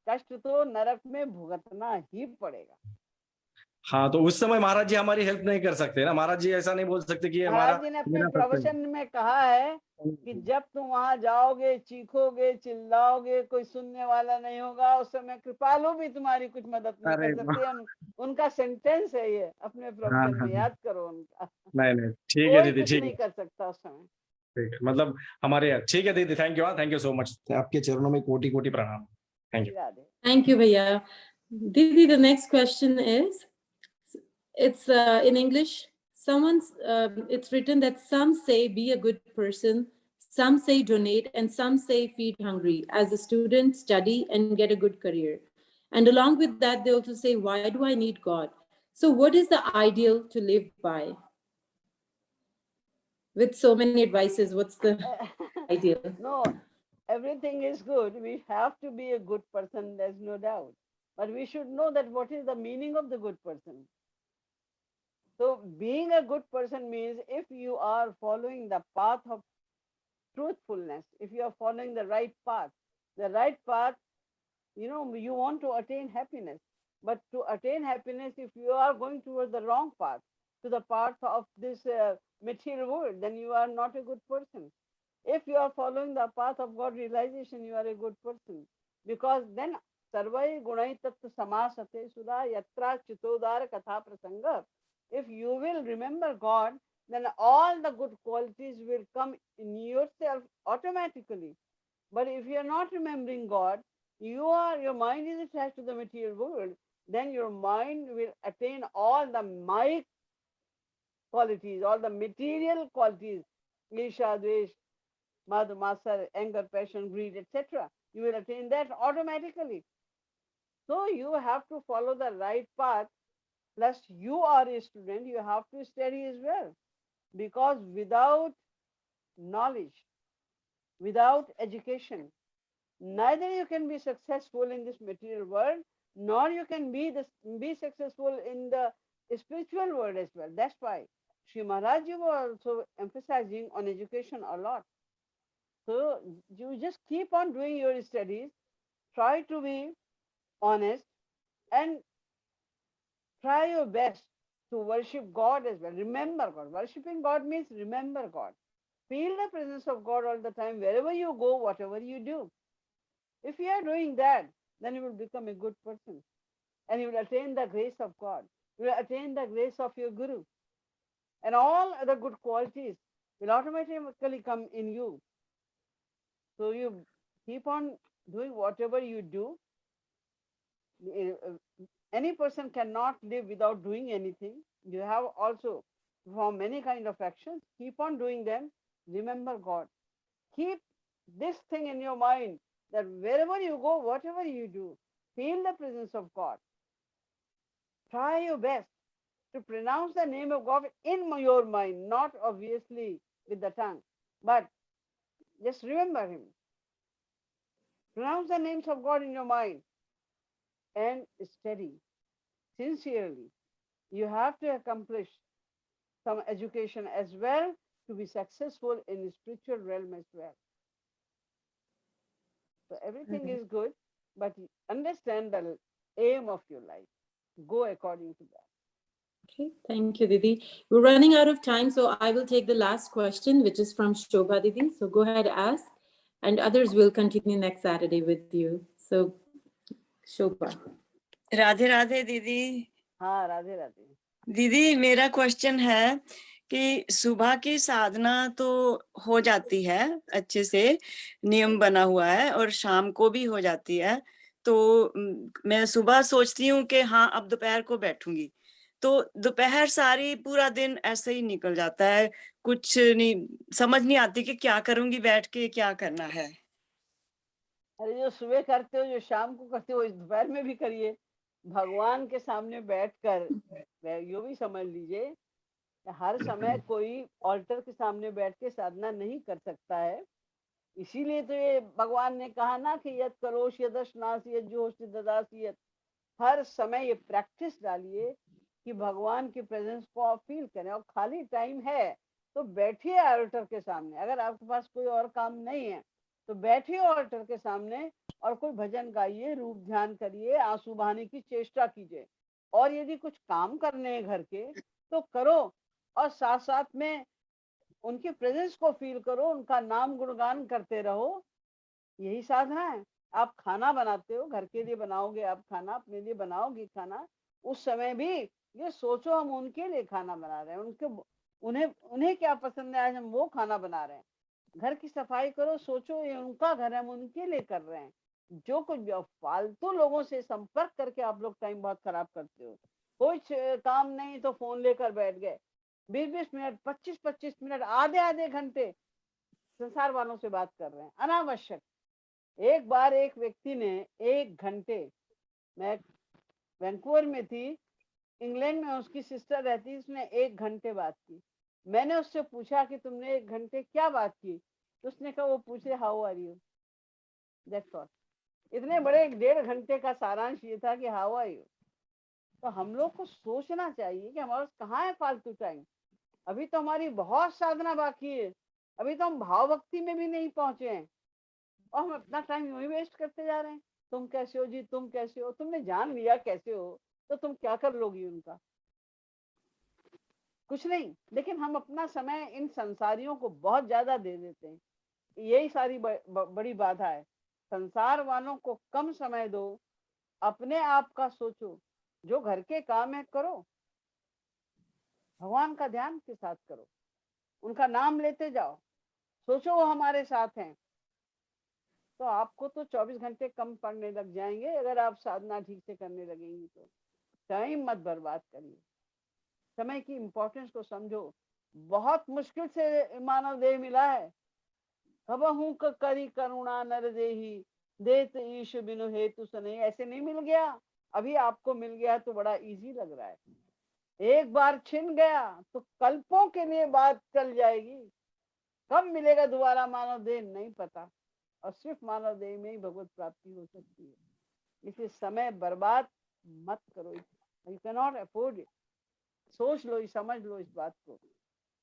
कष्ट तो नरक में भुगतना ही पड़ेगा। हाँ, तो उस समय महाराज जी हमारी हेल्प नहीं कर सकते ना, महाराज जी ऐसा नहीं बोल सकते कि ये हमारा महाराज जी ने अपने मेरा सत्संग प्रवचन में कहा है कि जब तुम वहां जाओगे, चीखोगे, चिल्लाओगे, कोई सुनने वाला नहीं होगा, उस समय कृपालु भी तुम्हारी कुछ मदद नहीं अरे कर सकते। उनका सेंटेंस है ये, अपने हाँ प्रवचन हाँ में याद करो उनका। नहीं नहीं, ठीक है कोई दीदी, कुछ ठीक नहीं है, कर सकता उस समय। ठीक, मतलब हमारे, ठीक है दीदी, थैंक यू। हाँ, थैंक यू सो मच, आपके चरणों में कोटि कोटि प्रणाम। Thank you. Radhe. Thank you, Bhaiya. Didi, the next question is, it's in English. It's written that some say be a good person, some say donate, and some say feed hungry as a student, study and get a good career. And along with that, they also say, why do I need God? So what is the ideal to live by? With so many advices, what's the ideal? No, everything is good. We have to be a good person, there's no doubt. But we should know that what is the meaning of the good person. So being a good person means if you are following the path of truthfulness, if you are following the right path you know, you want to attain happiness. But to attain happiness, if you are going towards the wrong path, to the path of this material world, then you are not a good person. If you are following the path of God realization, you are a good person. Because then sarvai gunai tattva samasate sudha yatra chitodara katha prasanga. If you will remember God, then all the good qualities will come in yourself automatically. But if you are not remembering God, your mind is attached to the material world, then your mind will attain all the Maya qualities, all the material qualities, Isha, Dvesh, Madhu, Masar, anger, passion, greed, etc. You will attain that automatically. So you have to follow the right path. Plus you are a student, you have to study as well. Because without knowledge, without education, neither you can be successful in this material world, nor you can be successful in the spiritual world as well. That's why Sri Maharaj was also emphasizing on education a lot. So you just keep on doing your studies, try to be honest, and try your best to worship God as well. Remember God. Worshipping God means remember God. Feel the presence of God all the time, wherever you go, whatever you do. If you are doing that, then you will become a good person. And you will attain the grace of God. You will attain the grace of your Guru. And all other good qualities will automatically come in you. So you keep on doing whatever you do. Any person cannot live without doing anything. You have also performed many kind of actions. Keep on doing them. Remember God. Keep this thing in your mind that wherever you go, whatever you do, feel the presence of God. Try your best to pronounce the name of God in your mind, not obviously with the tongue, but just remember Him. Pronounce the names of God in your mind and study sincerely. You have to accomplish some education as well to be successful in the spiritual realm as well. So everything is good, but understand the aim of your life. Go according to that. Okay, thank you, Didi. We're running out of time, so I will take the last question, which is from Shobha Didi. So go ahead, ask, and others will continue next Saturday with you. So, Shobha. Radhe Radhe दीदी। हाँ, राधे राधे। दीदी मेरा question है कि सुबह की साधना तो हो जाती है अच्छे से, नियम बना हुआ है, और शाम को भी हो जाती है। तो मैं सुबह सोचती हूँ कि हाँ अब दोपहर को बैठूंगी, तो दोपहर सारी पूरा दिन ऐसे ही निकल जाता है, कुछ नहीं समझ नहीं आती कि क्या करूंगी बैठ के, क्या करना है। अरे जो सुबह करते हो, जो शाम को करते हो, दोपहर में भी करिए। भगवान के सामने बैठकर यो भी समझ लीजिए, हर समय कोई ऑल्टर के सामने बैठ के साधना नहीं कर सकता है। इसीलिए तो ये भगवान ने कहा ना कि यद करोश यदशनास यद जोश ददासी, हर समय ये प्रैक्टिस डालिए कि भगवान की प्रेजेंस को आप फील करें। और खाली टाइम है तो बैठिए ऑल्टर के सामने। अगर आपके पास कोई और काम नहीं है तो बैठिए ऑल्टर के सामने और कोई भजन गाइए, रूप ध्यान करिए, आंसू बहाने की चेष्टा कीजिए। और यदि कुछ काम करने हैं घर के तो करो, और साथ साथ में उनकी प्रेजेंस को फील करो, उनका नाम गुणगान करते रहो। यही साधना है। आप खाना बनाते हो, घर के लिए बनाओगे आप खाना, अपने लिए बनाओगे खाना, उस समय भी ये सोचो हम उनके लिए खाना बना रहे हैं, उन्हें क्या पसंद है, आज हम वो खाना बना रहे हैं। घर की सफाई करो, सोचो ये उनका घर है, हम उनके लिए कर रहे हैं। जो कुछ फालतू लोगों से संपर्क करके आप लोग टाइम बहुत खराब करते हो। कुछ काम नहीं तो फोन लेकर बैठ गए, 20-20 मिनट, 25-25 मिनट, आधे घंटे संसार वालों से बात कर रहे हैं अनावश्यक। एक बार एक व्यक्ति ने 1 घंटे, मैं वैंकूवर में थी, इंग्लैंड में उसकी सिस्टर रहती, उसने 1 घंटे बात की। मैंने उससे पूछा कि तुमने 1 घंटे क्या बात की, तो उसने कहा वो पूछे how are you, that's all. इतने बड़े 1.5 घंटे का सारांश ये था कि हाउ आर यू। तो हम लोग को सोचना चाहिए कि हमारे पास कहाँ है फालतू टाइम। अभी तो हमारी बहुत साधना बाकी है, अभी तो हम भाव भक्ति में भी नहीं पहुंचे हैं और हम अपना टाइम यूं ही वेस्ट करते जा रहे हैं। तुम कैसे हो जी, तुम कैसे हो, तुमने जान लिया कैसे हो तो तुम क्या कर लोगी उनका? कुछ नहीं। लेकिन हम अपना समय इन संसारियों को बहुत ज्यादा दे देते हैं, यही सारी बड़ी बाधा है। संसार वालों को कम समय दो, अपने आप का सोचो, जो घर के काम है करो, भगवान का ध्यान के साथ करो, उनका नाम लेते जाओ, सोचो वो हमारे साथ हैं। तो आपको तो 24 घंटे कम पड़ने लग जाएंगे अगर आप साधना ठीक से करने लगेंगी तो। टाइम मत बर्बाद करिए, समय की इम्पोर्टेंस को समझो। बहुत मुश्किल से मानव देह मिला है। कबहू करी करुणा नर देही, देत ईश बिनु हेतु सने। ऐसे नहीं मिल गया, अभी आपको मिल गया तो बड़ा इजी लग रहा है। एक बार छिन गया तो कल्पों के लिए बात चल जाएगी। कब मिलेगा दोबारा मानव देह नहीं पता, और सिर्फ मानव देह में ही भगवत प्राप्ति हो सकती है। इसलिए समय बर्बाद मत करो, you can not afford it. सोच लो, समझ लो इस बात को।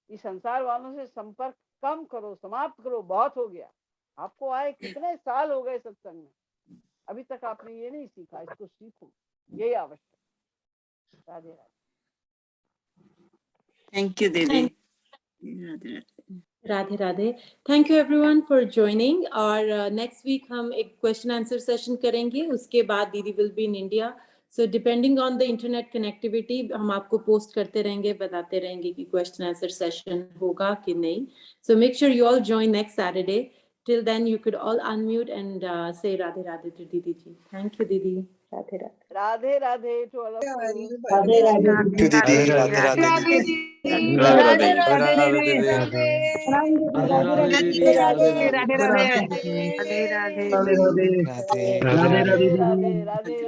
इस संसार वालों से संपर्क कम करो, समाप्त करो, बहुत हो गया। आपको आए कितने साल हो गए सत्संग में, अभी तक आपने ये नहीं सीखा, इसको सीखो, यही आवश्यक। राधे राधे। थैंक यू दीदी। Radhe Radhe. Thank you everyone for joining. और नेक्स्ट वीक हम एक क्वेश्चन आंसर सेशन करेंगे, उसके बाद दीदी will be in India. So depending on the internet connectivity हम आपको पोस्ट करते रहेंगे, बताते रहेंगे कि क्वेश्चन आंसर सेशन होगा कि नहीं। So make sure you all join next Saturday. Till then, you could all unmute and say Radhe Radhe to Didi ji. Thank you, Didi. Radhe Radhe. Radhe Radhe to all of you. Radhe Radhe to Didi. Radhe Radhe Didi. Radhe Radhe Radhe Radhe. Radhe Radhe.